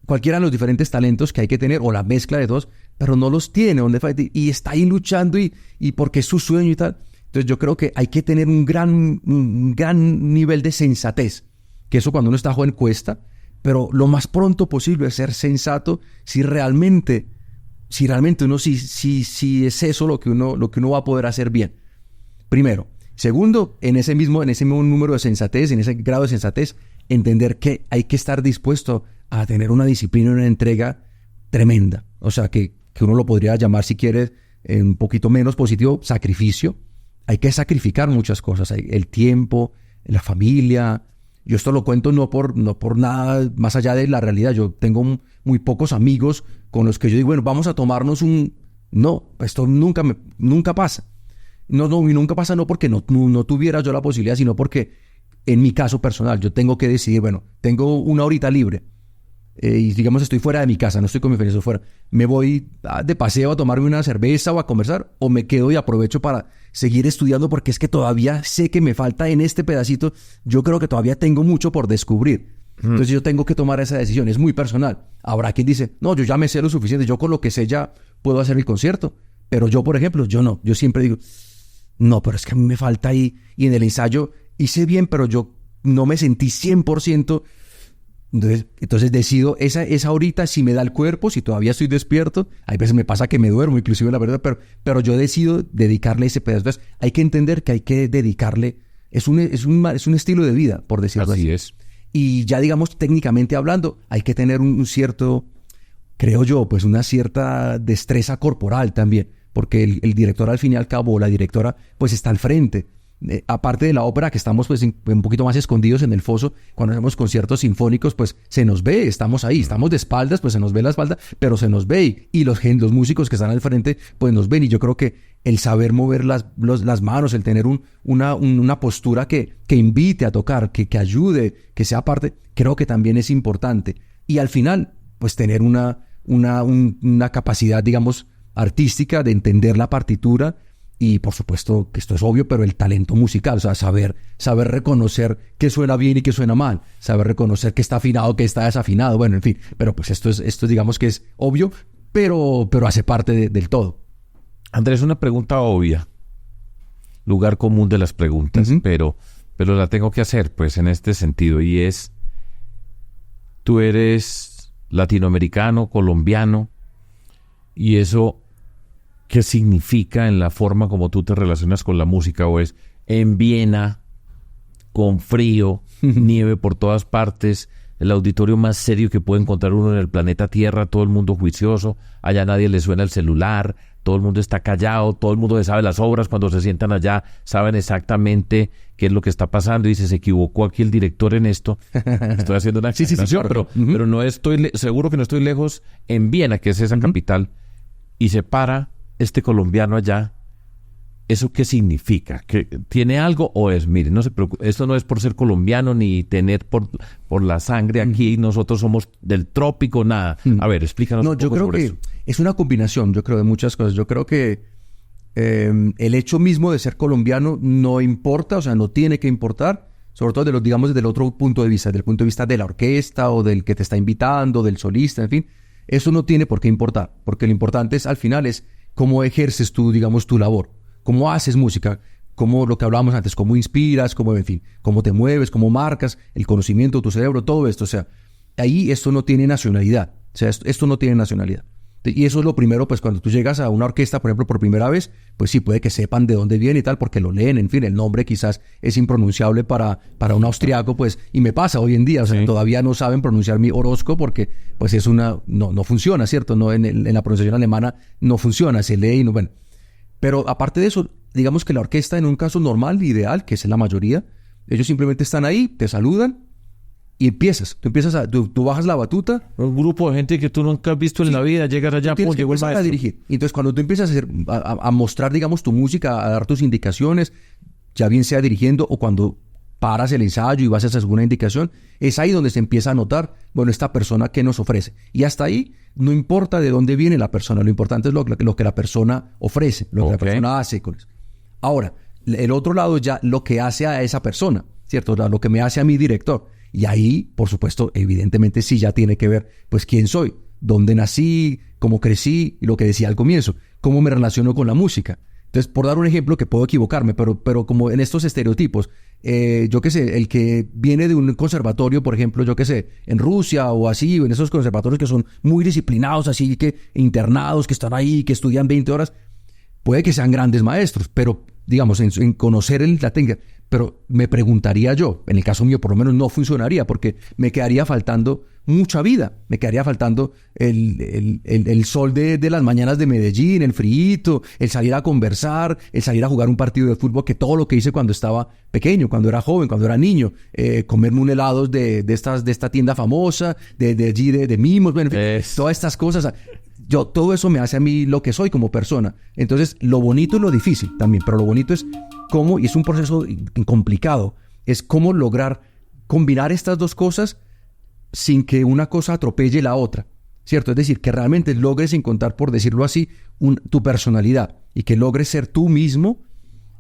cualquiera de los diferentes talentos que hay que tener, o la mezcla de todos, pero no los tiene, y está ahí luchando y porque es su sueño y tal. Entonces yo creo que hay que tener un gran nivel de sensatez, que eso cuando uno está joven cuesta, pero lo más pronto posible es ser sensato si realmente uno si es eso lo que uno va a poder hacer bien. Primero. Segundo, en ese mismo número de sensatez, en ese grado de sensatez, entender que hay que estar dispuesto a tener una disciplina y una entrega tremenda. O sea, que uno lo podría llamar, si quieres, un poquito menos positivo, sacrificio. Hay que sacrificar muchas cosas, el tiempo, la familia. Yo esto lo cuento no por nada más allá de la realidad. Yo tengo muy pocos amigos con los que yo digo, bueno, vamos a tomarnos No, esto nunca pasa. Y nunca pasa no porque no tuviera yo la posibilidad, sino porque en mi caso personal yo tengo que decidir, bueno, tengo una horita libre y digamos estoy fuera de mi casa, no estoy con mi familia, estoy fuera. Me voy de paseo a tomarme una cerveza o a conversar, o me quedo y aprovecho para seguir estudiando, porque es que todavía sé que me falta en este pedacito, yo creo que todavía tengo mucho por descubrir. Entonces yo tengo que tomar esa decisión, es muy personal. Habrá quien dice, no, yo ya me sé lo suficiente, yo con lo que sé ya puedo hacer el concierto. Pero yo, por ejemplo, yo no, yo siempre digo, no, pero es que a mí me falta ahí, y en el ensayo hice bien, pero yo no me sentí 100%. Entonces decido, esa horita, si me da el cuerpo, si todavía estoy despierto, hay veces me pasa que me duermo, inclusive la verdad, pero yo decido dedicarle ese pedazo. Entonces hay que entender que hay que dedicarle, es un estilo de vida, por decirlo así. Así es. Y ya digamos, técnicamente hablando, hay que tener un cierto, creo yo, pues una cierta destreza corporal también, porque el director al fin y al cabo, o la directora, pues está al frente. Aparte de la ópera, que estamos pues un poquito más escondidos en el foso, cuando hacemos conciertos sinfónicos, pues se nos ve, estamos ahí, estamos de espaldas, pues se nos ve la espalda, pero se nos ve, y los músicos que están al frente, pues nos ven, y yo creo que el saber mover las manos, el tener una postura que invite a tocar, que ayude, que sea parte, creo que también es importante. Y al final, pues tener una capacidad, digamos, artística de entender la partitura. Y por supuesto que esto es obvio, pero el talento musical, o sea, saber reconocer qué suena bien y qué suena mal, saber reconocer qué está afinado, qué está desafinado, bueno, en fin, pero pues esto digamos que es obvio, pero hace parte del todo. Andrés, una pregunta obvia, lugar común de las preguntas, pero la tengo que hacer, pues, en este sentido, y es, tú eres latinoamericano, colombiano, y eso, ¿qué significa en la forma como tú te relacionas con la música? ¿O es en Viena, con frío, nieve por todas partes, el auditorio más serio que puede encontrar uno en el planeta Tierra, todo el mundo juicioso, allá a nadie le suena el celular, todo el mundo está callado, todo el mundo sabe las obras, cuando se sientan allá saben exactamente qué es lo que está pasando, y dice, se equivocó aquí el director en esto? Estoy haciendo una exageración, pero no estoy seguro que no estoy lejos, en Viena, que es esa capital, y se para este colombiano allá. ¿Eso qué significa? ¿Que tiene algo o es, mire, no se preocupe, esto no es por ser colombiano ni tener por la sangre aquí, nosotros somos del trópico, nada? A ver, explícanos un poco. Yo creo que eso es una combinación, yo creo, de muchas cosas. Yo creo que el hecho mismo de ser colombiano no importa, o sea, no tiene que importar, sobre todo desde el otro punto de vista, desde el punto de vista de la orquesta o del que te está invitando, del solista, en fin. Eso no tiene por qué importar, porque lo importante al final es cómo ejerces tú, digamos, tu labor. Cómo haces música, cómo, lo que hablábamos antes, cómo inspiras, cómo, en fin, cómo te mueves, cómo marcas, el conocimiento de tu cerebro, todo esto. O sea, ahí esto no tiene nacionalidad. O sea, esto no tiene nacionalidad. Y eso es lo primero, pues cuando tú llegas a una orquesta, por ejemplo, por primera vez, pues sí, puede que sepan de dónde viene y tal, porque lo leen, en fin, el nombre quizás es impronunciable para un austriaco, pues, y me pasa hoy en día, o sea, Sí. todavía no saben pronunciar mi Orozco porque, pues, no funciona, ¿cierto? No, en la pronunciación alemana no funciona, se lee y no, bueno. Pero aparte de eso, digamos que la orquesta en un caso normal, ideal, que es la mayoría, ellos simplemente están ahí, te saludan y empiezas. Tú bajas la batuta. Un grupo de gente que tú nunca has visto en la vida, llegas allá, Tú tienes pues que llegó el empezar a maestro. dirigir. Y entonces cuando tú empiezas a mostrar, digamos, tu música, a dar tus indicaciones, ya bien sea dirigiendo o cuando paras el ensayo y vas a hacer alguna indicación, es ahí donde se empieza a notar, bueno, esta persona qué nos ofrece. Y hasta ahí no importa de dónde viene la persona, lo importante es lo que la persona ofrece, lo que la Ok. persona hace con eso. Ahora, el otro lado es ya lo que hace a esa persona, ¿cierto? O sea, lo que me hace a mi director. Y ahí, por supuesto, evidentemente sí ya tiene que ver, pues, quién soy, dónde nací, cómo crecí, y lo que decía al comienzo, cómo me relaciono con la música. Entonces, por dar un ejemplo que puedo equivocarme, pero como en estos estereotipos, yo qué sé, el que viene de un conservatorio, por ejemplo, yo qué sé, en Rusia o así, o en esos conservatorios que son muy disciplinados, así que internados, que están ahí, que estudian 20 horas, puede que sean grandes maestros, pero digamos, en conocer la técnica, pero me preguntaría yo, en el caso mío por lo menos no funcionaría, porque me quedaría faltando mucha vida, me quedaría faltando el sol de las mañanas de Medellín, el frío, el salir a conversar, el salir a jugar un partido de fútbol, que todo lo que hice cuando estaba pequeño, cuando era joven, cuando era niño, comerme un helado de esta tienda famosa, de allí, de Mimos, bueno, en fin, todas estas cosas. Todo eso me hace a mí lo que soy como persona. Entonces, lo bonito y lo difícil también, pero lo bonito es cómo, y es un proceso complicado, es cómo lograr combinar estas dos cosas sin que una cosa atropelle la otra, ¿cierto? Es decir, que realmente logres encontrar, por decirlo así, tu personalidad y que logres ser tú mismo,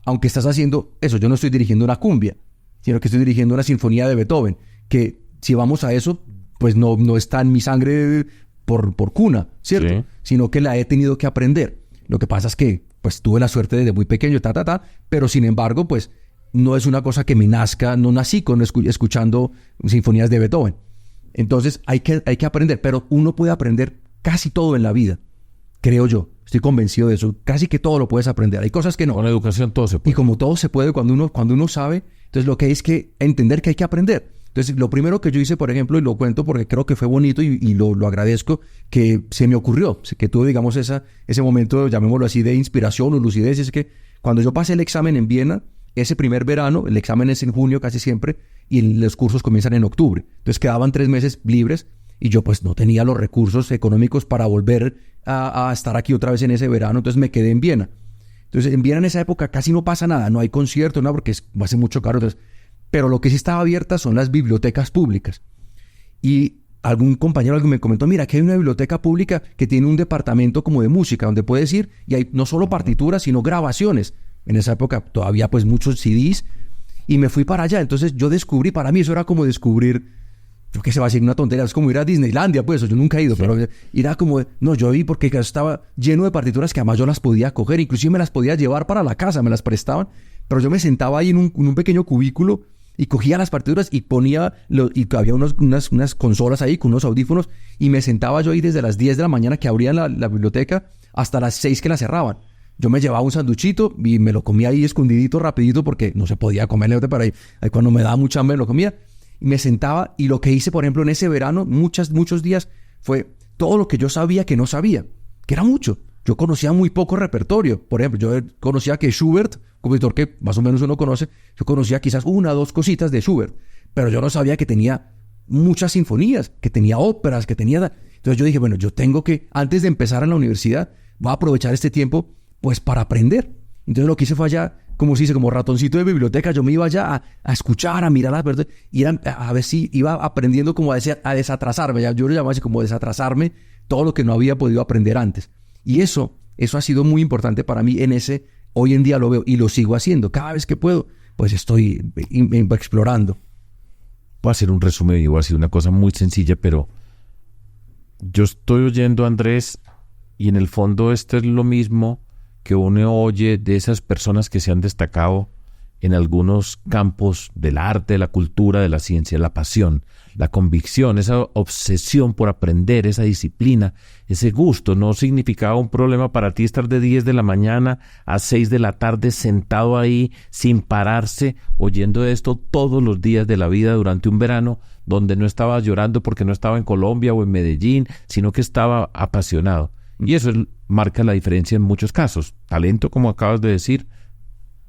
aunque estás haciendo eso. Yo no estoy dirigiendo una cumbia, sino que estoy dirigiendo una sinfonía de Beethoven, que si vamos a eso, pues no está en mi sangre por cuna, ¿cierto? Sí. Sino que la he tenido que aprender. Lo que pasa es que, pues, tuve la suerte desde muy pequeño, pero sin embargo, pues, no es una cosa que me nazca, no nací escuchando sinfonías de Beethoven. Entonces, hay que aprender, pero uno puede aprender casi todo en la vida, creo yo. Estoy convencido de eso. Casi que todo lo puedes aprender. Hay cosas que no. Con la educación todo se Y puede. como todo se puede cuando uno sabe, entonces lo que hay es que entender que hay que aprender. Entonces, lo primero que yo hice, por ejemplo, y lo cuento porque creo que fue bonito y lo agradezco, que se me ocurrió, que tuve, digamos, ese momento, llamémoslo así, de inspiración o lucidez, es que cuando yo pasé el examen en Viena, ese primer verano, el examen es en junio casi siempre, y los cursos comienzan en octubre. Entonces, quedaban 3 meses libres y yo pues no tenía los recursos económicos para volver a estar aquí otra vez en ese verano, entonces me quedé en Viena. Entonces, en Viena en esa época casi no pasa nada, no hay conciertos, nada, porque hace mucho caro. Entonces, pero lo que sí estaba abierta son las bibliotecas públicas. Y algún compañero me comentó, mira, que hay una biblioteca pública que tiene un departamento como de música, donde puedes ir y hay no solo partituras, sino grabaciones. En esa época todavía pues muchos CDs. Y me fui para allá. Entonces yo descubrí, para mí eso era como descubrir, yo que se va a decir una tontería, es como ir a Disneylandia, pues yo nunca he ido, pero era como, no, yo vi porque estaba lleno de partituras que además yo las podía coger, inclusive me las podía llevar para la casa, me las prestaban, pero yo me sentaba ahí en un pequeño cubículo y cogía las partituras y ponía, y había unas consolas ahí con unos audífonos, y me sentaba yo ahí desde las 10 de la mañana que abrían la biblioteca hasta las 6 que la cerraban. Yo me llevaba un sanduchito y me lo comía ahí escondidito, rapidito, porque no se podía comerle, pero ahí cuando me daba mucha hambre lo comía. Y me sentaba, y lo que hice, por ejemplo, en ese verano, muchos días, fue todo lo que yo sabía que no sabía, que era mucho. Yo conocía muy poco repertorio. Por ejemplo, yo conocía que Schubert, compositor que más o menos uno conoce, yo conocía quizás 1 o 2 cositas de Schubert, pero yo no sabía que tenía muchas sinfonías, que tenía óperas, que tenía... Entonces yo dije, bueno, yo tengo que, antes de empezar en la universidad, voy a aprovechar este tiempo pues para aprender. Entonces lo que hice fue allá, como se dice, como ratoncito de biblioteca, yo me iba allá a escuchar, a mirar las verdades, y a ver si iba aprendiendo como a desatrasarme, ya, yo lo llamaba así como desatrasarme todo lo que no había podido aprender antes. Y eso ha sido muy importante para mí hoy en día lo veo y lo sigo haciendo. Cada vez que puedo, pues estoy explorando. Voy a hacer un resumen y voy a decir una cosa muy sencilla, pero yo estoy oyendo a Andrés y en el fondo esto es lo mismo que uno oye de esas personas que se han destacado en algunos campos del arte, de la cultura, de la ciencia, la pasión, la convicción, esa obsesión por aprender, esa disciplina, ese gusto. No significaba un problema para ti estar de 10 de la mañana a 6 de la tarde sentado ahí sin pararse, oyendo esto todos los días de la vida durante un verano donde no estaba llorando porque no estaba en Colombia o en Medellín, sino que estaba apasionado. Y eso marca la diferencia en muchos casos. Talento, como acabas de decir,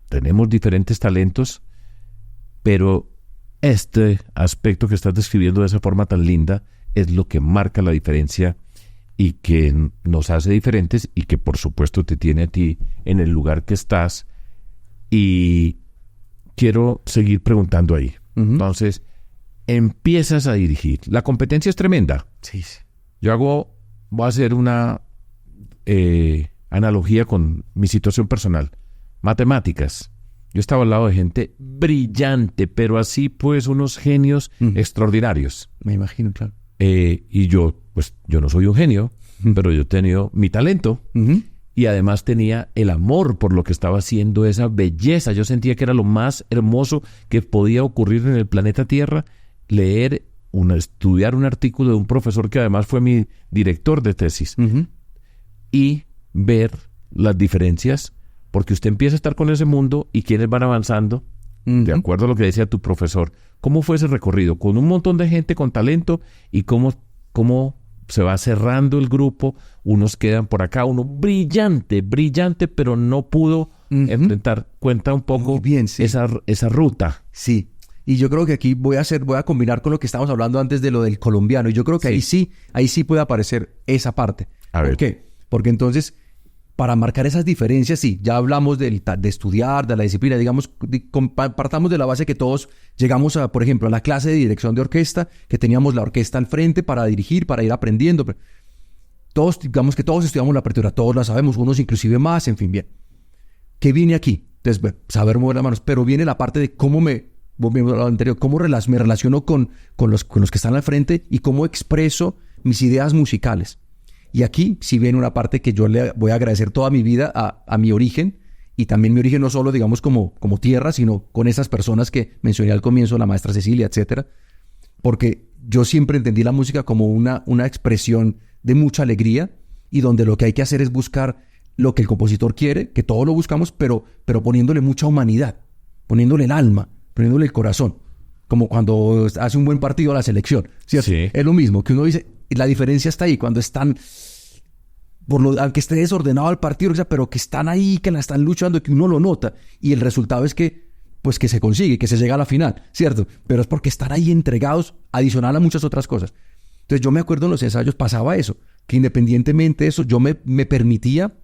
tenemos diferentes talentos, pero este aspecto que estás describiendo de esa forma tan linda es lo que marca la diferencia y que nos hace diferentes y que por supuesto te tiene a ti en el lugar que estás. Y quiero seguir preguntando ahí. Entonces, empiezas a dirigir. La competencia es tremenda. Sí. Voy a hacer una analogía con mi situación personal. Matemáticas. Yo estaba al lado de gente brillante, pero así pues unos genios extraordinarios. Me imagino, claro. Y yo no soy un genio, pero yo he tenido mi talento y además tenía el amor por lo que estaba haciendo, esa belleza. Yo sentía que era lo más hermoso que podía ocurrir en el planeta Tierra, estudiar un artículo de un profesor que además fue mi director de tesis y ver las diferencias. Porque usted empieza a estar con ese mundo y quienes van avanzando, de acuerdo a lo que decía tu profesor. ¿Cómo fue ese recorrido? Con un montón de gente con talento y cómo se va cerrando el grupo. Unos quedan por acá, uno brillante, pero no pudo enfrentar. Cuenta un poco muy bien, sí. esa ruta. Sí. Y yo creo que aquí voy a combinar con lo que estábamos hablando antes de lo del colombiano. Y yo creo que ahí sí puede aparecer esa parte. ¿Por qué? Porque entonces, para marcar esas diferencias, sí, ya hablamos de estudiar, de la disciplina, digamos, partamos de la base que todos llegamos por ejemplo, a la clase de dirección de orquesta, que teníamos la orquesta al frente para dirigir, para ir aprendiendo. Todos, digamos que todos estudiamos la partitura, todos la sabemos, unos inclusive más, en fin, bien. ¿Qué viene aquí? Entonces, saber mover las manos, pero viene la parte de cómo me relaciono con los que están al frente y cómo expreso mis ideas musicales. Y aquí sí viene una parte que yo le voy a agradecer toda mi vida a mi origen, y también mi origen no solo, digamos, como tierra, sino con esas personas que mencioné al comienzo, la maestra Cecilia, etcétera, porque yo siempre entendí la música como una expresión de mucha alegría y donde lo que hay que hacer es buscar lo que el compositor quiere, que todos lo buscamos, pero poniéndole mucha humanidad, poniéndole el alma, poniéndole el corazón, como cuando hace un buen partido a la selección, ¿cierto? Sí. Es lo mismo, que uno dice, la diferencia está ahí, cuando están, aunque esté desordenado el partido, pero que están ahí, que la están luchando, que uno lo nota, y el resultado es que se consigue, que se llega a la final, ¿cierto? Pero es porque están ahí entregados, adicional a muchas otras cosas. Entonces yo me acuerdo en los ensayos pasaba eso, que independientemente de eso, yo me permitía,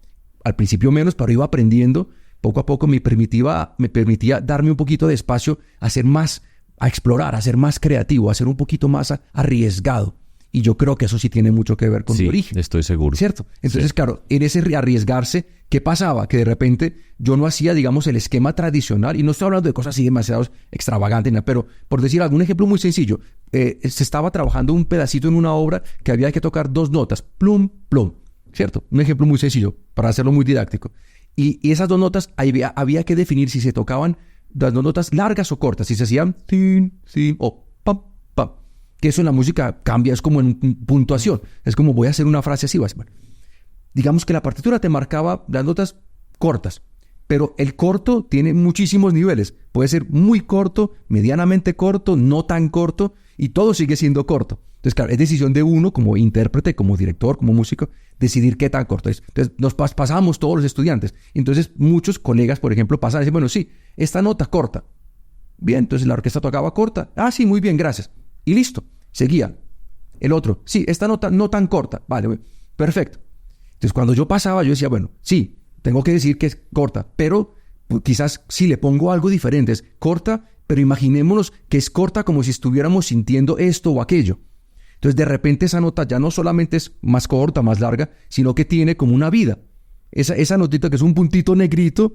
al principio menos, pero iba aprendiendo, poco a poco me permitía darme un poquito de espacio a ser más, a explorar, a ser más creativo, a ser un poquito más arriesgado. Y yo creo que eso sí tiene mucho que ver con mi origen. Estoy seguro. ¿Cierto? Entonces, claro, en ese arriesgarse, ¿qué pasaba? Que de repente yo no hacía, digamos, el esquema tradicional, y no estoy hablando de cosas así demasiado extravagantes, pero por decir algún ejemplo muy sencillo, se estaba trabajando un pedacito en una obra que había que tocar 2 notas, plum, plum, ¿cierto? Un ejemplo muy sencillo, para hacerlo muy didáctico. Y esas 2 notas, había que definir si se tocaban las 2 notas largas o cortas, si se hacían tin, sin o pam, pam. Que eso en la música cambia, es como en puntuación. Es como voy a hacer una frase así. Bueno, digamos que la partitura te marcaba las notas cortas, pero el corto tiene muchísimos niveles. Puede ser muy corto, medianamente corto, no tan corto, y todo sigue siendo corto. Entonces, claro, es decisión de uno como intérprete, como director, como músico, decidir qué tan corto es. Entonces, nos pasábamos todos los estudiantes. Entonces, muchos colegas, por ejemplo, pasaban y decían, bueno, sí, esta nota corta. Bien, entonces la orquesta tocaba corta. Ah, sí, muy bien, gracias. Y listo, seguía. El otro, sí, esta nota no tan corta. Vale, perfecto. Entonces, cuando yo pasaba, yo decía, bueno, sí, tengo que decir que es corta, pero quizás si le pongo algo diferente, es corta, pero imaginémonos que es corta como si estuviéramos sintiendo esto o aquello. Entonces, de repente esa nota ya no solamente es más corta, más larga, sino que tiene como una vida. Esa notita que es un puntito negrito,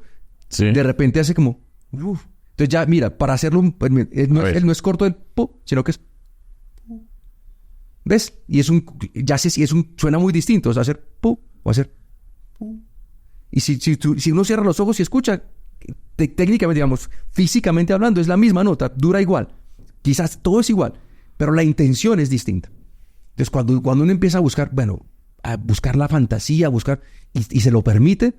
sí, de repente hace como... Entonces ya, mira, para hacerlo, no es corto el po, sino que es... ¿Ves? Y suena muy distinto. O sea, hacer pu o hacer pu. Y si uno cierra los ojos y escucha, técnicamente, digamos, físicamente hablando, es la misma nota, dura igual. Quizás todo es igual, pero la intención es distinta. Entonces, cuando uno empieza a buscar, a buscar la fantasía, y se lo permite,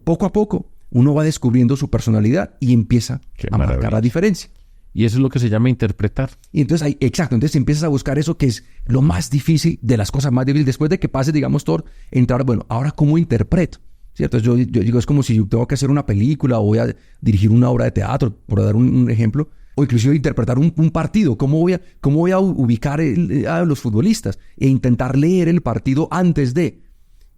poco a poco, uno va descubriendo su personalidad y empieza a marcar la diferencia. Y eso es lo que se llama interpretar. Y entonces, entonces empiezas a buscar eso que es lo más difícil, de las cosas más difíciles. Después de que pase, digamos, todo, entrar, ahora ¿cómo interpreto? ¿Cierto? Yo digo, es como si yo tengo que hacer una película o voy a dirigir una obra de teatro, por dar un ejemplo, o inclusive interpretar un partido. ¿Cómo voy a ubicar a los futbolistas? E intentar leer el partido antes de.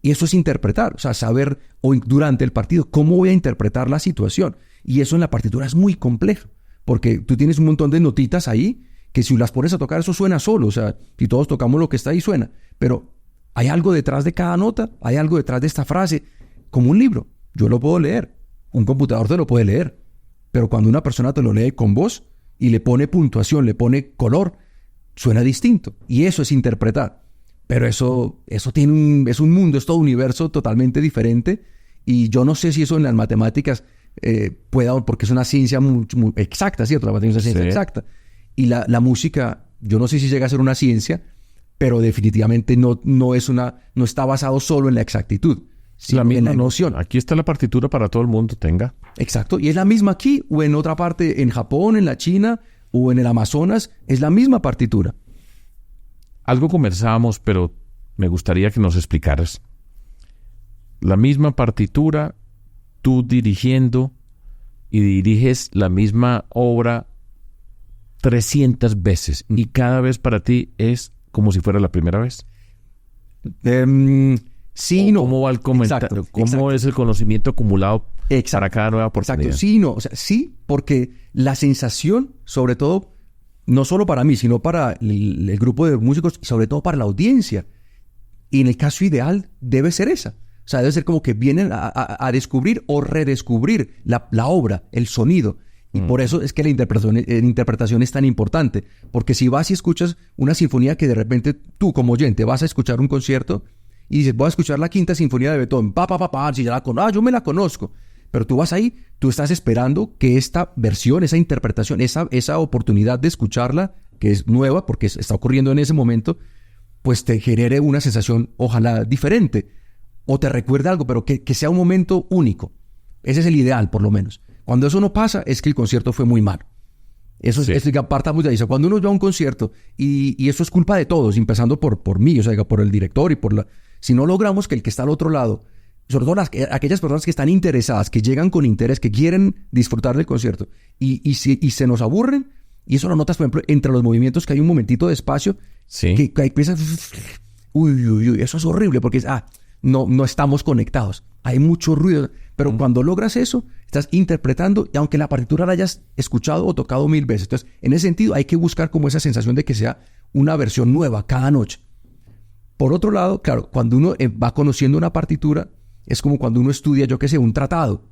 Y eso es interpretar, o sea, saber durante el partido cómo voy a interpretar la situación. Y eso en la partitura es muy complejo. Porque tú tienes un montón de notitas ahí que si las pones a tocar, eso suena solo. O sea, si todos tocamos lo que está ahí, suena. Pero hay algo detrás de cada nota, hay algo detrás de esta frase, como un libro. Yo lo puedo leer, un computador te lo puede leer. Pero cuando una persona te lo lee con voz y le pone puntuación, le pone color, suena distinto. Y eso es interpretar. Pero eso es un mundo, es todo un universo totalmente diferente. Y yo no sé si eso en las matemáticas pueda, porque es una ciencia muy exacta, ¿cierto? La matemática es una ciencia exacta. Y la música, yo no sé si llega a ser una ciencia, pero definitivamente no está basado solo en la exactitud, sino la misma en la emoción. Aquí está la partitura para todo el mundo, tenga. Exacto. Y es la misma aquí, o en otra parte, en Japón, en la China, o en el Amazonas, es la misma partitura. Algo conversábamos, pero me gustaría que nos explicaras. La misma partitura, tú dirigiendo y diriges la misma obra 300 veces y cada vez para ti es como si fuera la primera vez. Sí, no. ¿Cómo va el comentario? Exacto, ¿Cómo exacto. es el conocimiento acumulado para cada nueva oportunidad? Exacto, sí, no. O sea, sí, porque la sensación, sobre todo, no solo para mí, sino para el grupo de músicos y sobre todo para la audiencia. Y en el caso ideal debe ser esa. O sea, debe ser como que vienen a descubrir o redescubrir la obra, el sonido. Y por eso es que la interpretación es tan importante. Porque si vas y escuchas una sinfonía que de repente tú como oyente vas a escuchar un concierto y dices, voy a escuchar la Quinta Sinfonía de Beethoven, si ya yo me la conozco. Pero tú vas ahí, tú estás esperando que esta versión, esa interpretación, esa oportunidad de escucharla, que es nueva porque está ocurriendo en ese momento, pues te genere una sensación ojalá diferente. O te recuerde algo, pero que sea un momento único. Ese es el ideal, por lo menos. Cuando eso no pasa, es que el concierto fue muy malo. Eso es que apartamos de ahí. O sea, cuando uno va a un concierto, y eso es culpa de todos, empezando por mí, o sea, por el director y si no logramos que el que está al otro lado, sobre todo aquellas personas que están interesadas, que llegan con interés, que quieren disfrutar del concierto, y se nos aburren, y eso lo notas, por ejemplo, entre los movimientos, que hay un momentito de espacio, que empieza... Uy, eso es horrible, porque no estamos conectados. Hay mucho ruido. Pero cuando logras eso, estás interpretando, y aunque la partitura la hayas escuchado o tocado 1000 veces. Entonces, en ese sentido, hay que buscar como esa sensación de que sea una versión nueva cada noche. Por otro lado, claro, cuando uno va conociendo una partitura, es como cuando uno estudia, yo qué sé, un tratado.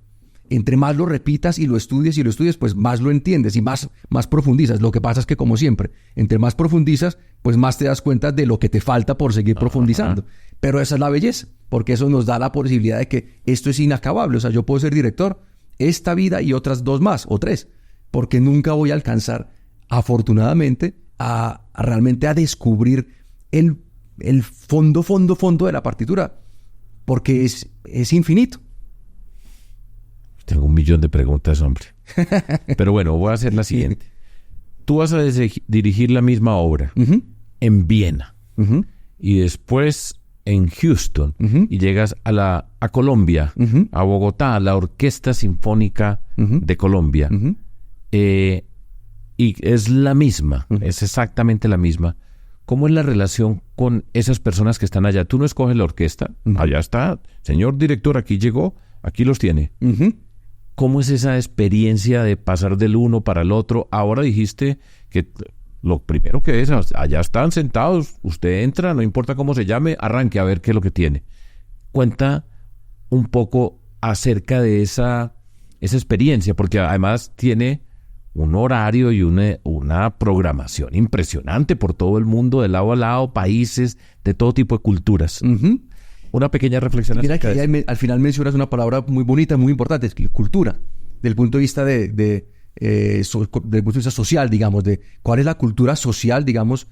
Entre más lo repitas y lo estudies, pues más lo entiendes y más profundizas. Lo que pasa es que, como siempre, entre más profundizas, pues más te das cuenta de lo que te falta por seguir profundizando. Pero esa es la belleza, porque eso nos da la posibilidad de que esto es inacabable. O sea, yo puedo ser director esta vida y otras 2 más o 3, porque nunca voy a alcanzar, afortunadamente, realmente a descubrir el fondo de la partitura, porque es infinito. Tengo 1.000.000 de preguntas, hombre. Pero bueno, voy a hacer la siguiente. Tú vas a dirigir la misma obra en Viena y después en Houston y llegas a Colombia, a Bogotá, a la Orquesta Sinfónica de Colombia. Y es la misma, es exactamente la misma. ¿Cómo es la relación con esas personas que están allá? Tú no escoges la orquesta, allá está, señor director, aquí llegó, aquí los tiene. ¿Cómo es esa experiencia de pasar del uno para el otro? Ahora dijiste que lo primero que es, allá están sentados, usted entra, no importa cómo se llame, arranque a ver qué es lo que tiene. Cuenta un poco acerca de esa experiencia, porque además tiene un horario y una programación impresionante por todo el mundo, de lado a lado, países, de todo tipo de culturas. Una pequeña reflexión. Mira que al final mencionas una palabra muy bonita, muy importante, es cultura. del punto de vista del punto de vista social, digamos, de cuál es la cultura social, digamos,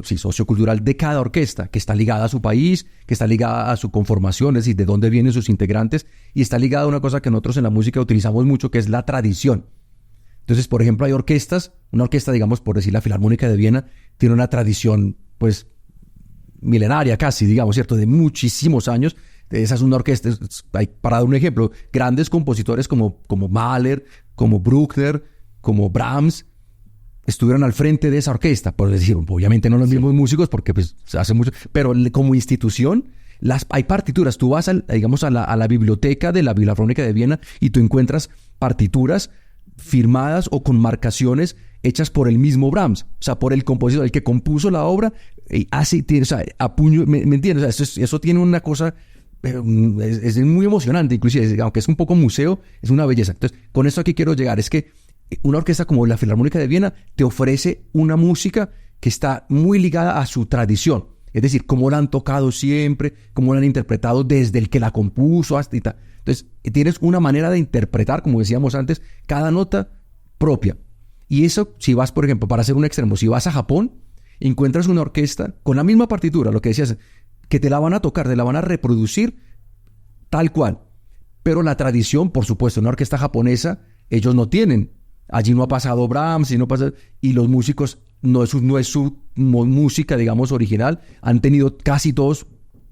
sociocultural de cada orquesta, que está ligada a su país, que está ligada a su conformación, es decir, de dónde vienen sus integrantes, y está ligada a una cosa que nosotros en la música utilizamos mucho, que es la tradición. Entonces, por ejemplo, hay orquestas, una orquesta, digamos, por decir la Filarmónica de Viena, tiene una tradición, pues, milenaria casi, digamos, ¿cierto?, de muchísimos años. Esa es una orquesta, para dar un ejemplo, grandes compositores como Mahler, como Bruckner, como Brahms, estuvieron al frente de esa orquesta, por decir, obviamente no los mismos músicos, porque pues se hace mucho, pero como institución, hay partituras. Tú vas, digamos, a la biblioteca de la Filarmónica de Viena y tú encuentras partituras firmadas o con marcaciones hechas por el mismo Brahms, o sea, por el compositor, el que compuso la obra, así, o sea, a puño, ¿me entiendes? O sea, eso tiene una cosa, es muy emocionante, inclusive, aunque es un poco museo, es una belleza. Entonces, con esto aquí quiero llegar, es que una orquesta como la Filarmónica de Viena te ofrece una música que está muy ligada a su tradición. Es decir, cómo la han tocado siempre, cómo la han interpretado desde el que la compuso hasta y tal. Entonces, tienes una manera de interpretar, como decíamos antes, cada nota propia. Y eso, si vas, por ejemplo, para hacer un extremo, si vas a Japón, encuentras una orquesta con la misma partitura, lo que decías, que te la van a tocar, te la van a reproducir tal cual. Pero la tradición, por supuesto, una orquesta japonesa, ellos no tienen. Allí no ha pasado Brahms, y los músicos, no es su música, digamos, original. Han tenido casi todos,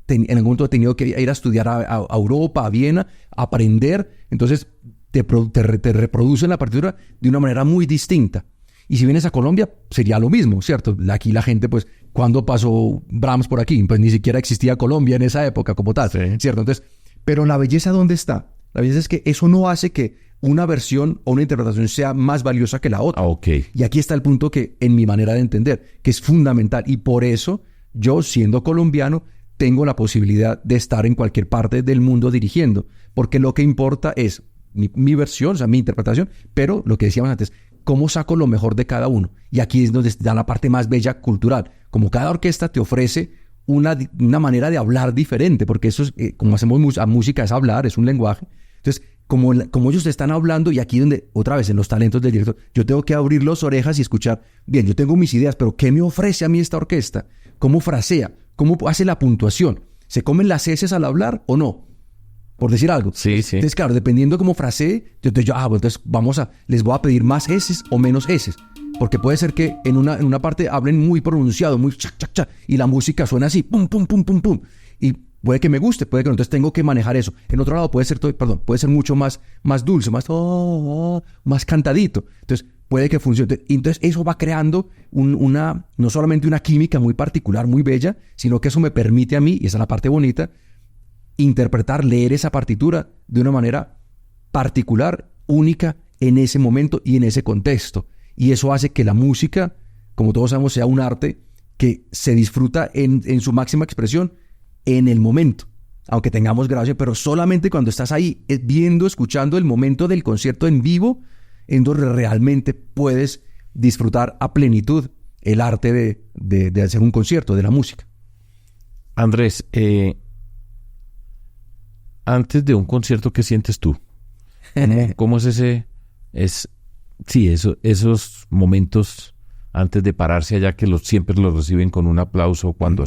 en algún momento, tenido que ir a estudiar a Europa, a Viena, a aprender. Entonces, te reproducen la partitura de una manera muy distinta. Y si vienes a Colombia, sería lo mismo, ¿cierto? Aquí la gente, pues, ¿cuándo pasó Brahms por aquí? Pues ni siquiera existía Colombia en esa época como tal, sí, ¿cierto? Entonces, pero la belleza, ¿dónde está? La belleza es que eso no hace que una versión o una interpretación sea más valiosa que la otra. Okay. Y aquí está el punto que, en mi manera de entender, que es fundamental. Y por eso, yo, siendo colombiano, tengo la posibilidad de estar en cualquier parte del mundo dirigiendo. Porque lo que importa es mi versión, o sea, mi interpretación, pero lo que decíamos antes, cómo saco lo mejor de cada uno. Y aquí es donde está la parte más bella cultural. Como cada orquesta te ofrece una manera de hablar diferente, porque eso es, como hacemos música, es hablar, es un lenguaje. Entonces, como ellos te están hablando, y aquí donde, otra vez, en los talentos del director, yo tengo que abrir las orejas y escuchar, bien, yo tengo mis ideas, pero ¿qué me ofrece a mí esta orquesta? ¿Cómo frasea? ¿Cómo hace la puntuación? ¿Se comen las heces al hablar o no? Por decir algo. Sí, sí. Entonces, claro, dependiendo de cómo frasee, entonces les voy a pedir más heces o menos heces. Porque puede ser que en una parte hablen muy pronunciado, muy chac, chac, chac, y la música suena así, pum, pum, pum, pum, pum. Y puede que me guste, puede que no. Entonces tengo que manejar eso. En otro lado puede ser mucho más dulce, más cantadito. Entonces puede que funcione. Entonces eso va creando no solamente una química muy particular, muy bella, sino que eso me permite a mí, y esa es la parte bonita, interpretar, leer esa partitura de una manera particular, única, en ese momento y en ese contexto. Y eso hace que la música, como todos sabemos, sea un arte que se disfruta en su máxima expresión en el momento. Aunque tengamos grabación, pero solamente cuando estás ahí viendo, escuchando el momento del concierto en vivo, en donde realmente puedes disfrutar a plenitud el arte de hacer un concierto, de la música. Andrés, antes de un concierto, ¿qué sientes tú? ¿Cómo es esos momentos antes de pararse allá que siempre los reciben con un aplauso cuando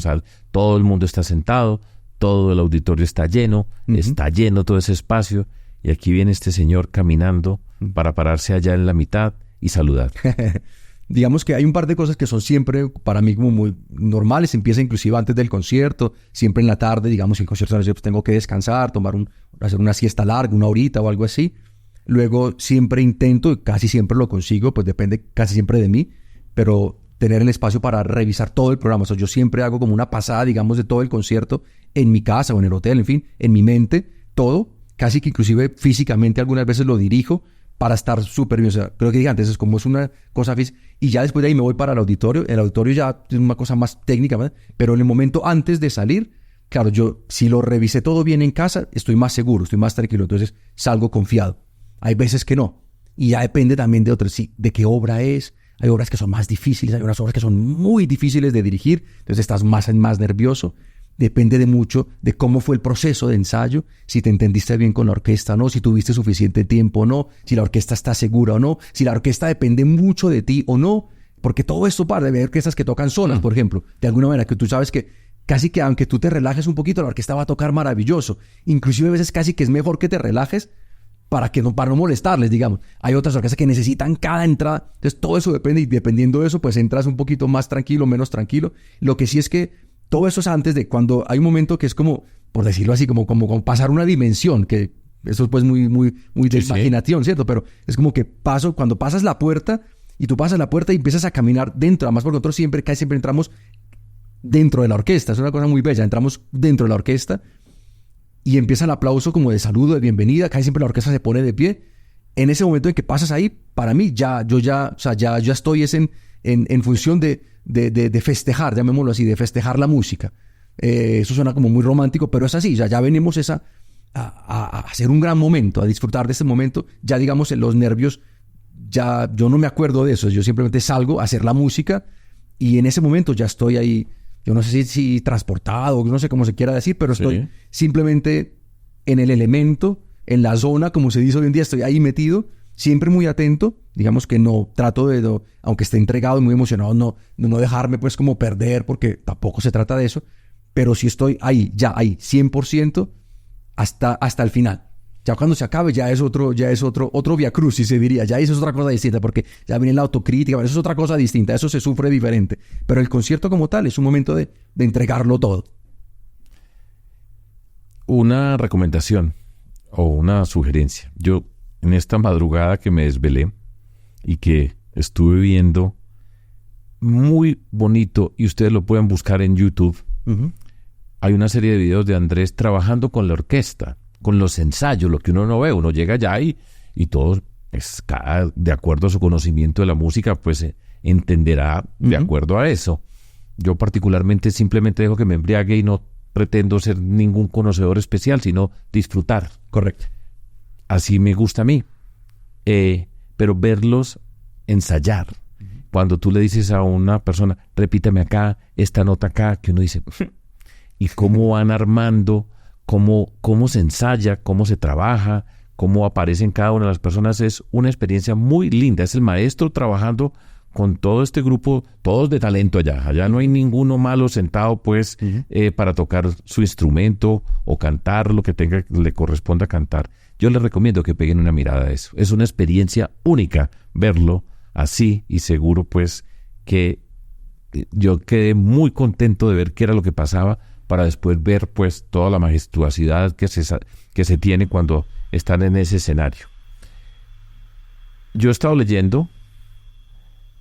todo el mundo está sentado, todo el auditorio está lleno todo ese espacio, y aquí viene este señor caminando para pararse allá en la mitad y saludar? Digamos que hay un par de cosas que son siempre para mí como muy normales. Empieza inclusive antes del concierto, siempre en la tarde, digamos, si el concierto pues tengo que descansar, hacer una siesta larga, una horita o algo así. Luego siempre intento, y casi siempre lo consigo, pues depende casi siempre de mí, pero tener el espacio para revisar todo el programa. O sea, yo siempre hago como una pasada, digamos, de todo el concierto en mi casa o en el hotel, en fin, en mi mente, todo, casi que inclusive físicamente algunas veces lo dirijo para estar súper bien. O sea, creo que dije antes, es como es una cosa física, y ya después de ahí me voy para el auditorio. El auditorio ya es una cosa más técnica, ¿verdad? Pero en el momento antes de salir, claro, yo si lo revisé todo bien en casa, estoy más seguro, estoy más tranquilo, entonces salgo confiado. Hay veces que no, y ya depende también de otras, sí, de qué obra es. Hay obras que son más difíciles, hay unas obras que son muy difíciles de dirigir, entonces estás más nervioso. depende de mucho de cómo fue el proceso de ensayo, si te entendiste bien con la orquesta o no, si tuviste suficiente tiempo o no, si la orquesta está segura o no, si la orquesta depende mucho de ti o no, porque todo esto para de ver orquestas que tocan solas, por ejemplo, de alguna manera que tú sabes que casi que aunque tú te relajes un poquito, la orquesta va a tocar maravilloso. Inclusive a veces casi que es mejor que te relajes para no molestarles, digamos. Hay otras orquestas que necesitan cada entrada. Entonces todo eso depende y dependiendo de eso, pues entras un poquito más tranquilo, menos tranquilo. Lo que sí es que todo eso es antes de cuando hay un momento que es como, por decirlo así, como pasar una dimensión, que eso es pues muy de imaginación, ¿cierto? Pero es como que cuando pasas la puerta y tú pasas la puerta y empiezas a caminar dentro, además porque nosotros casi siempre entramos dentro de la orquesta, es una cosa muy bella, entramos dentro de la orquesta y empieza el aplauso como de saludo, de bienvenida, casi siempre la orquesta se pone de pie. En ese momento en que pasas ahí, para mí ya estoy en función de festejar, llamémoslo así, de festejar la música. Eso suena como muy romántico, pero es así, ya venimos a hacer un gran momento, a disfrutar de este momento. Ya digamos, en los nervios, ya yo no me acuerdo de eso, yo simplemente salgo a hacer la música y en ese momento ya estoy ahí. Yo no sé si transportado, no sé cómo se quiera decir, pero estoy simplemente en el elemento, en la zona, como se dice hoy en día, estoy ahí metido, siempre muy atento, digamos que no trato aunque esté entregado y muy emocionado, no dejarme pues como perder, porque tampoco se trata de eso, pero sí estoy ahí, 100% hasta el final. Ya cuando se acabe ya es otro via crucis, se diría. Ya eso es otra cosa distinta, porque ya viene la autocrítica, pero eso es otra cosa distinta, eso se sufre diferente. Pero el concierto como tal es un momento de entregarlo todo. Una recomendación o una sugerencia. Yo, en esta madrugada que me desvelé y que estuve viendo, muy bonito, y ustedes lo pueden buscar en YouTube, hay una serie de videos de Andrés trabajando con la orquesta, con los ensayos, lo que uno no ve, uno llega allá y todo, de acuerdo a su conocimiento de la música, pues entenderá de acuerdo a eso. Yo particularmente simplemente dejo que me embriague y no pretendo ser ningún conocedor especial, sino disfrutar. Correcto. Así me gusta a mí. Pero verlos ensayar. Cuando tú le dices a una persona, repítame acá, esta nota acá, que uno dice, y cómo van armando, cómo se ensaya, cómo se trabaja, cómo aparecen cada una de las personas, es una experiencia muy linda. Es el maestro trabajando con todo este grupo, todos de talento allá. Allá no hay ninguno malo sentado, pues, para tocar su instrumento o cantar lo que le corresponda cantar. Yo les recomiendo que peguen una mirada a eso. Es una experiencia única verlo así y seguro, pues, que yo quedé muy contento de ver qué era lo que pasaba para después ver, pues, toda la majestuosidad que se tiene cuando están en ese escenario. Yo he estado leyendo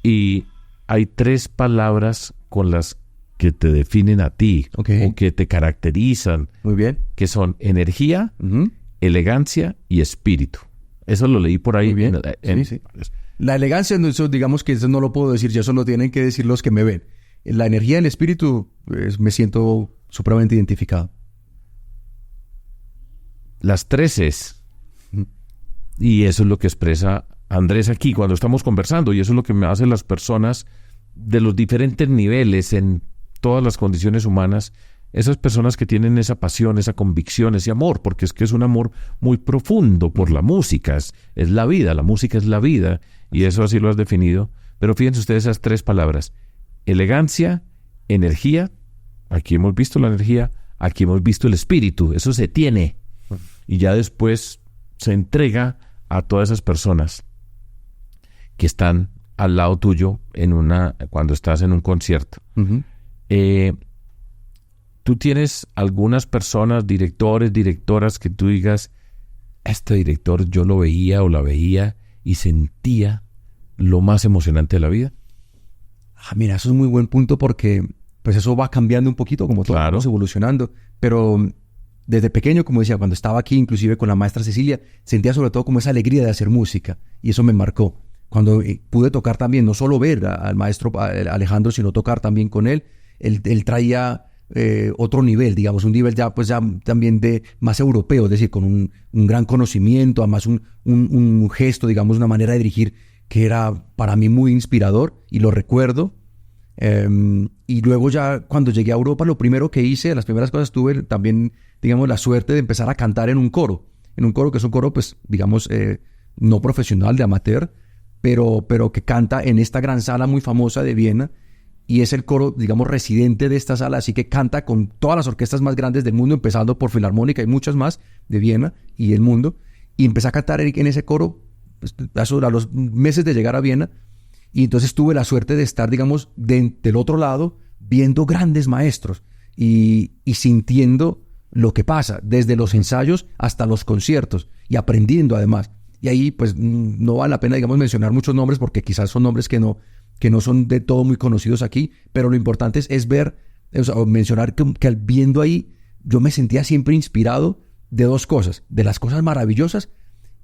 y hay 3 palabras con las que te definen a ti, o que te caracterizan. Muy bien. Que son energía, elegancia y espíritu. Eso lo leí por ahí. Muy bien. Sí. La elegancia, eso, digamos que eso no lo puedo decir, ya eso lo tienen que decir los que me ven. La energía y el espíritu, pues, me siento supremamente identificado. Las 3 es. Y eso es lo que expresa Andrés aquí cuando estamos conversando, y eso es lo que me hacen las personas de los diferentes niveles en todas las condiciones humanas, esas personas que tienen esa pasión, esa convicción, ese amor, porque es que es un amor muy profundo por la música, es la vida, la música es la vida, y eso así lo has definido. Pero fíjense ustedes esas 3 palabras: elegancia, energía, aquí hemos visto la energía, aquí hemos visto el espíritu, eso se tiene, y ya después se entrega a todas esas personas que están al lado tuyo cuando estás en un concierto. Tú tienes algunas personas, directores, directoras, que tú digas, este director yo lo veía o la veía y sentía lo más emocionante de la vida. Mira, eso es un muy buen punto, porque pues eso va cambiando un poquito, como todo, claro, vamos evolucionando, pero desde pequeño, como decía, cuando estaba aquí, inclusive con la maestra Cecilia, sentía sobre todo como esa alegría de hacer música, y eso me marcó. Cuando pude tocar también, no solo ver al maestro Alejandro, sino tocar también con él, él traía otro nivel, digamos, un nivel ya también de más europeo, es decir, con un gran conocimiento, además un gesto, digamos, una manera de dirigir que era para mí muy inspirador, y lo recuerdo Y luego ya cuando llegué a Europa, lo primero que hice, las primeras cosas, tuve también, digamos, la suerte de empezar a cantar en un coro que es un coro, pues, digamos, no profesional, de amateur, pero que canta en esta gran sala muy famosa de Viena, y es el coro, digamos, residente de esta sala, así que canta con todas las orquestas más grandes del mundo, empezando por Filarmónica y muchas más de Viena y el mundo, y empecé a cantar en ese coro pues, a los meses de llegar a Viena, y entonces tuve la suerte de estar, digamos, del otro lado, viendo grandes maestros y sintiendo lo que pasa, desde los ensayos hasta los conciertos, y aprendiendo además. Y ahí, pues, no vale la pena, digamos, mencionar muchos nombres, porque quizás son nombres que no son de todo muy conocidos aquí, pero lo importante es ver, o mencionar que viendo ahí, yo me sentía siempre inspirado de dos cosas, de las cosas maravillosas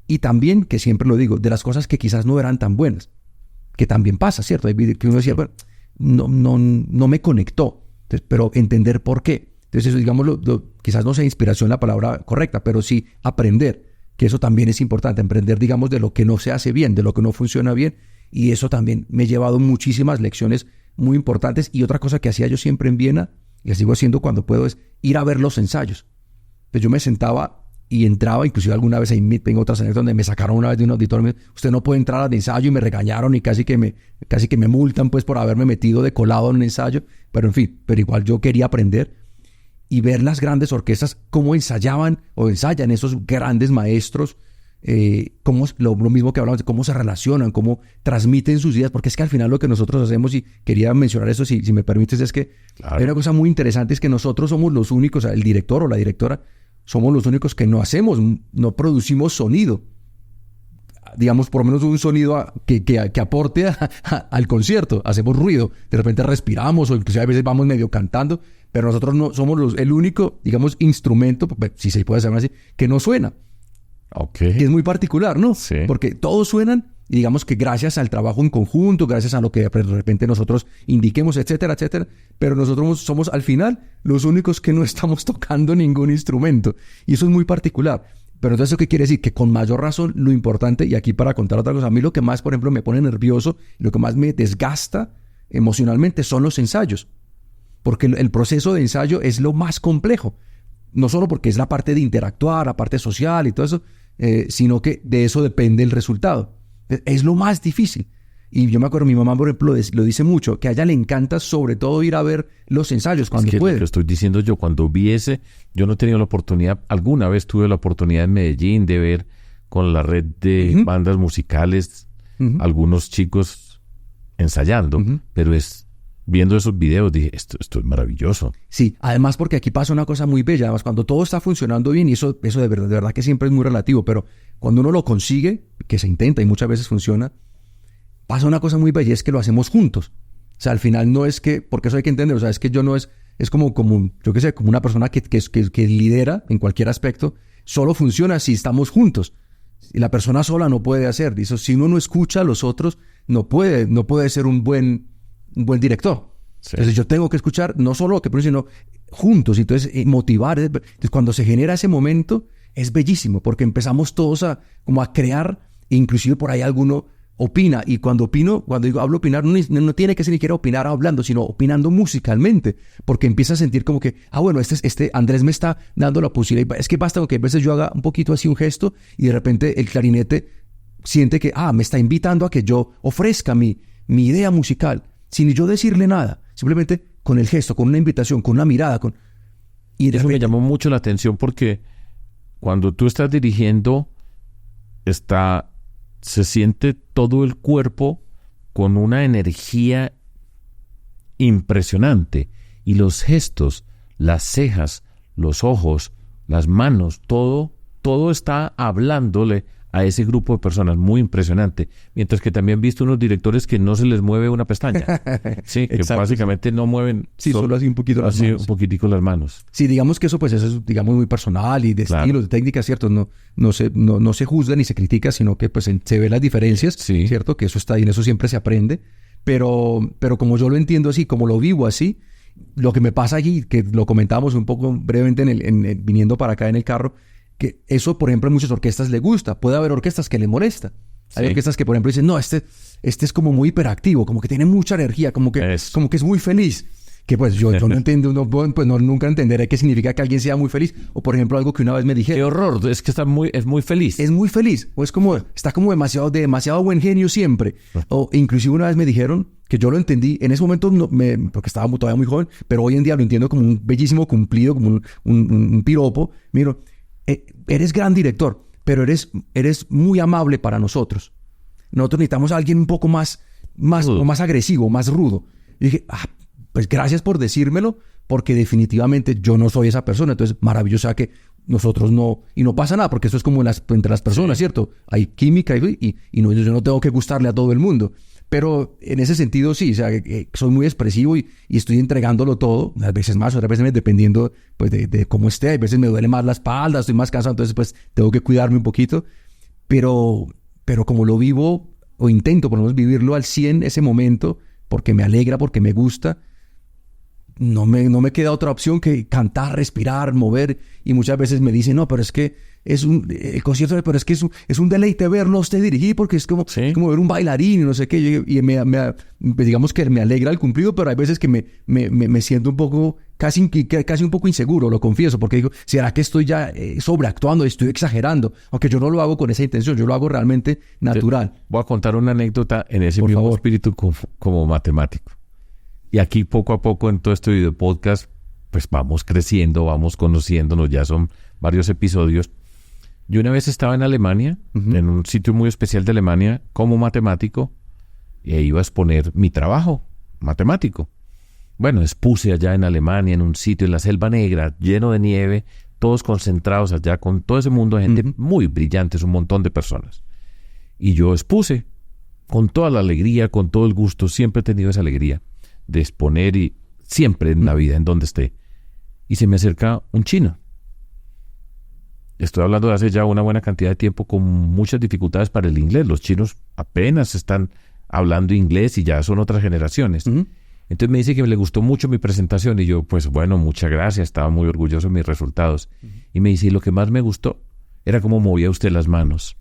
y también, que siempre lo digo, de las cosas que quizás no eran tan buenas, que también pasa, ¿cierto? Hay que uno decía, bueno, no me conectó, entonces, pero entender por qué. Entonces eso, digamos, quizás no sea inspiración la palabra correcta, pero sí aprender, que eso también es importante, aprender, digamos, de lo que no se hace bien, de lo que no funciona bien. Y eso también me ha llevado muchísimas lecciones muy importantes. Y otra cosa que hacía yo siempre en Viena, y la sigo haciendo cuando puedo, es ir a ver los ensayos. Pues yo me sentaba y entraba, inclusive alguna vez ahí tengo otras anécdotas donde me sacaron una vez de un auditorio, usted no puede entrar al ensayo, y me regañaron y casi que me multan pues por haberme metido de colado en un ensayo. Pero en fin, pero igual yo quería aprender y ver las grandes orquestas, cómo ensayaban o ensayan esos grandes maestros, cómo, lo mismo que hablamos de cómo se relacionan, cómo transmiten sus ideas, porque es que al final lo que nosotros hacemos, y quería mencionar eso si me permites, es que claro, hay una cosa muy interesante, es que nosotros somos los únicos, el director o la directora, somos los únicos que no producimos sonido, digamos, por lo menos un sonido que aporte al concierto. Hacemos ruido, de repente respiramos, o inclusive a veces vamos medio cantando, pero nosotros no somos el único, digamos, instrumento, si se puede llamar así, que no suena. Okay. Que es muy particular, ¿no? Sí. Porque todos suenan, y digamos que gracias al trabajo en conjunto, gracias a lo que de repente nosotros indiquemos, etcétera, etcétera, pero nosotros somos al final los únicos que no estamos tocando ningún instrumento. Y eso es muy particular. Pero entonces, ¿eso qué quiere decir? Que con mayor razón lo importante, y aquí para contar otra cosa, a mí lo que más, por ejemplo, me pone nervioso, lo que más me desgasta emocionalmente son los ensayos. Porque el proceso de ensayo es lo más complejo. No solo porque es la parte de interactuar, la parte social y todo eso, sino que de eso depende el resultado. Es lo más difícil. Y yo me acuerdo, mi mamá, por ejemplo, lo dice mucho, que a ella le encanta sobre todo ir a ver los ensayos cuando puede. Lo que estoy diciendo yo, cuando vi yo no he tenido la oportunidad, alguna vez tuve la oportunidad en Medellín de ver con la red de bandas musicales, algunos chicos ensayando, pero viendo esos videos dije, esto es maravilloso. Sí, además porque aquí pasa una cosa muy bella, además cuando todo está funcionando bien, y eso de verdad que siempre es muy relativo, pero cuando uno lo consigue, que se intenta y muchas veces funciona, pasa una cosa muy bella, y es que lo hacemos juntos. O sea, al final no es que, porque eso hay que entender, o sea, es que yo no es como yo qué sé, como una persona que lidera en cualquier aspecto, solo funciona si estamos juntos. Y la persona sola no puede hacer. Eso, si uno no escucha a los otros, no puede ser un buen director. Sí. Entonces yo tengo que escuchar no solo lo que ponen, sino juntos. Entonces motivar. Entonces cuando se genera ese momento es bellísimo, porque empezamos todos a crear, e inclusive por ahí alguno opina. Y cuando hablo opinar, no tiene que ser ni siquiera opinar hablando, sino opinando musicalmente, porque empieza a sentir como que, bueno, este Andrés me está dando la posibilidad. Es que basta con que a veces yo haga un poquito así un gesto, y de repente el clarinete siente que, me está invitando a que yo ofrezca mi idea musical, sin yo decirle nada, simplemente con el gesto, con una invitación, con una mirada. Y eso me llamó mucho la atención, porque cuando tú estás dirigiendo, se siente todo el cuerpo con una energía impresionante, y los gestos, las cejas, los ojos, las manos, todo está hablándole a ese grupo de personas, muy impresionante. Mientras que también he visto unos directores que no se les mueve una pestaña. Sí, que básicamente no mueven. Sí, solo así un poquito las manos. Un poquitico las manos. Sí, digamos que eso pues eso es, digamos, muy personal y de estilos, de técnicas, ¿cierto? No se juzga ni se critica, sino que pues se ve las diferencias, sí, ¿cierto? Que eso está ahí, en eso siempre se aprende. Pero como yo lo entiendo así, como lo vivo así, lo que me pasa allí, que lo comentábamos un poco brevemente viniendo para acá en el carro, que eso, por ejemplo, en muchas orquestas le gusta. Puede haber orquestas que le molesta. Hay orquestas que, por ejemplo, dicen, no, este es como muy hiperactivo, como que tiene mucha energía, como que es muy feliz. Que pues yo no entiendo, nunca entenderé qué significa que alguien sea muy feliz. O por ejemplo, algo que una vez me dijeron. ¡Qué horror! Es que es muy feliz. Es muy feliz. O es como, está como demasiado buen genio siempre. O inclusive una vez me dijeron, que yo lo entendí, en ese momento porque estaba todavía muy joven, pero hoy en día lo entiendo como un bellísimo cumplido, como un piropo. Mira, eres gran director, pero eres muy amable para nosotros. Nosotros necesitamos a alguien un poco más agresivo, más rudo. Y dije, pues gracias por decírmelo, porque definitivamente yo no soy esa persona. Entonces, maravilloso que nosotros no... Y no pasa nada, porque eso es como entre las personas, ¿cierto? Hay química y yo no tengo que gustarle a todo el mundo. Pero en ese sentido, sí, o sea, soy muy expresivo y estoy entregándolo todo. A veces más, otras veces dependiendo pues, de cómo esté. A veces me duele más la espalda, estoy más cansado, entonces pues tengo que cuidarme un poquito. Pero como lo vivo, o intento por lo menos vivirlo al 100 ese momento, porque me alegra, porque me gusta, no me queda otra opción que cantar, respirar, mover. Y muchas veces me dicen, no, pero es que el concierto, pero es que es un deleite verlo a usted dirigir, porque es como ver un bailarín y no sé qué. Y digamos que me alegra el cumplido, pero hay veces que me siento un poco, casi un poco inseguro, lo confieso, porque digo, ¿será que estoy ya sobreactuando, estoy exagerando? Aunque yo no lo hago con esa intención, yo lo hago realmente natural. Voy a contar una anécdota en ese mismo espíritu como matemático. Y aquí poco a poco en todo este video podcast, pues vamos creciendo, vamos conociéndonos, ya son varios episodios. Yo una vez estaba en Alemania, en un sitio muy especial de Alemania, como matemático, y iba a exponer mi trabajo matemático. Bueno, expuse allá en Alemania, en un sitio en la Selva Negra, lleno de nieve, todos concentrados allá con todo ese mundo de gente muy brillante, un montón de personas. Y yo expuse con toda la alegría, con todo el gusto, siempre he tenido esa alegría de exponer y siempre en la vida, en donde esté. Y se me acerca un chino. Estoy hablando de hace ya una buena cantidad de tiempo con muchas dificultades para el inglés. Los chinos apenas están hablando inglés y ya son otras generaciones. Entonces me dice que le gustó mucho mi presentación y yo, pues bueno, muchas gracias, estaba muy orgulloso de mis resultados. Y me dice, y lo que más me gustó era cómo movía usted las manos.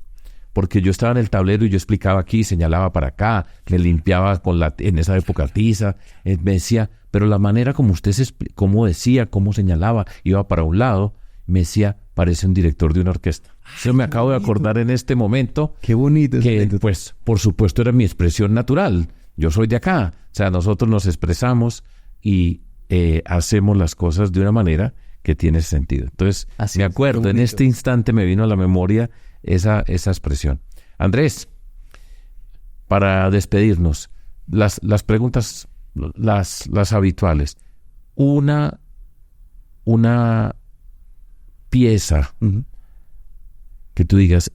Porque yo estaba en el tablero y yo explicaba aquí, señalaba para acá, me limpiaba en esa época tiza, me decía, pero la manera como usted cómo decía, cómo señalaba, iba para un lado, me decía, parece un director de una orquesta. Yo me acabo de acordar en este momento. Qué bonito. Que pues, por supuesto, era mi expresión natural. Yo soy de acá. O sea, nosotros nos expresamos y hacemos las cosas de una manera que tiene sentido. Entonces, me acuerdo, en este instante me vino a la memoria esa expresión. Andrés, para despedirnos, las preguntas, las habituales. Una pieza que tú digas,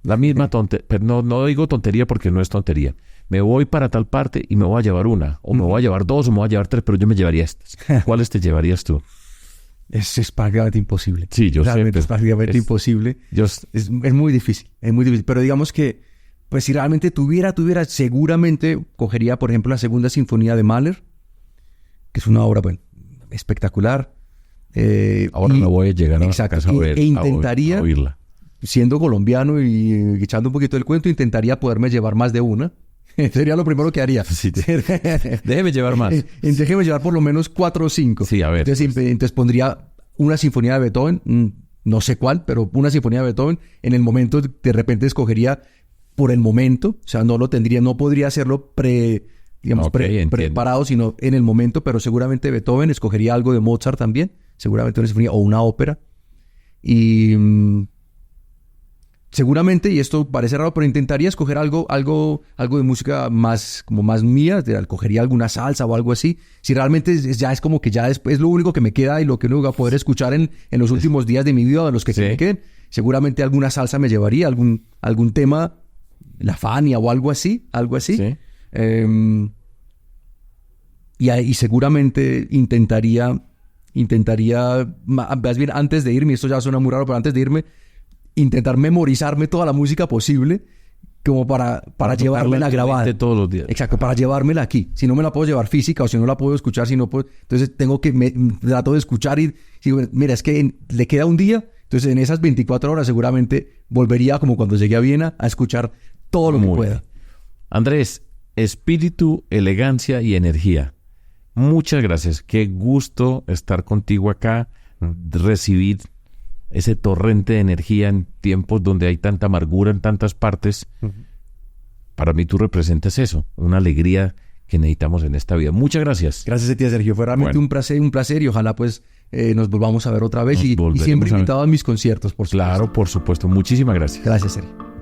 la misma tontería, pero no digo tontería porque no es tontería. Me voy para tal parte y me voy a llevar una, o me voy a llevar dos, o me voy a llevar tres, pero yo me llevaría estas. ¿Cuáles te llevarías tú? Es prácticamente imposible. Sí, yo sé. Es prácticamente imposible. Es muy difícil, Pero digamos que, pues si realmente tuviera, seguramente cogería, por ejemplo, la segunda sinfonía de Mahler, que es una obra, espectacular. Ahora no voy a llegar a casa a ver, intentaría, a oírla. Siendo colombiano y echando un poquito del cuento, intentaría poderme llevar más de una. Sería lo primero que haría. Sí, déjeme llevar más. Déjeme llevar por lo menos 4 o 5. Sí, a ver. Entonces pondría una sinfonía de Beethoven, no sé cuál, pero una sinfonía de Beethoven. En el momento, de repente escogería por el momento. O sea, no podría hacerlo preparado, sino en el momento. Pero seguramente Beethoven, escogería algo de Mozart también. Seguramente una sinfonía o una ópera. Y seguramente, y esto parece raro, pero intentaría escoger algo de música más mía, cogería alguna salsa o algo así. Si realmente ya es como que ya es lo único que me queda y lo que no voy a poder escuchar en los últimos días de mi vida, de los que se me queden, seguramente alguna salsa me llevaría, algún tema, la Fania o algo así. Sí. Y seguramente intentaría, más bien antes de irme, esto ya suena muy raro, pero antes de irme, intentar memorizarme toda la música posible como para llevármela grabada todos los días. Exacto, para llevármela aquí. Si no me la puedo llevar física o si no la puedo escuchar, entonces tengo que trato de escuchar y digo, mira, es que le queda un día Entonces, en esas 24 horas seguramente volvería como cuando llegué a Viena a escuchar todo lo que Muy pueda. bien. Andrés, espíritu, elegancia y energía. Muchas gracias. Qué gusto estar contigo acá, recibir ese torrente de energía en tiempos donde hay tanta amargura en tantas partes. Para mí tú representas eso, una alegría que necesitamos en esta vida. Muchas gracias. Gracias a ti, Sergio. Fue realmente Bueno. un placer y ojalá pues nos volvamos a ver otra vez Nos y volveremos siempre a ver. invitado a mis conciertos, por supuesto. Claro, por supuesto. Muchísimas gracias. Gracias, Sergio.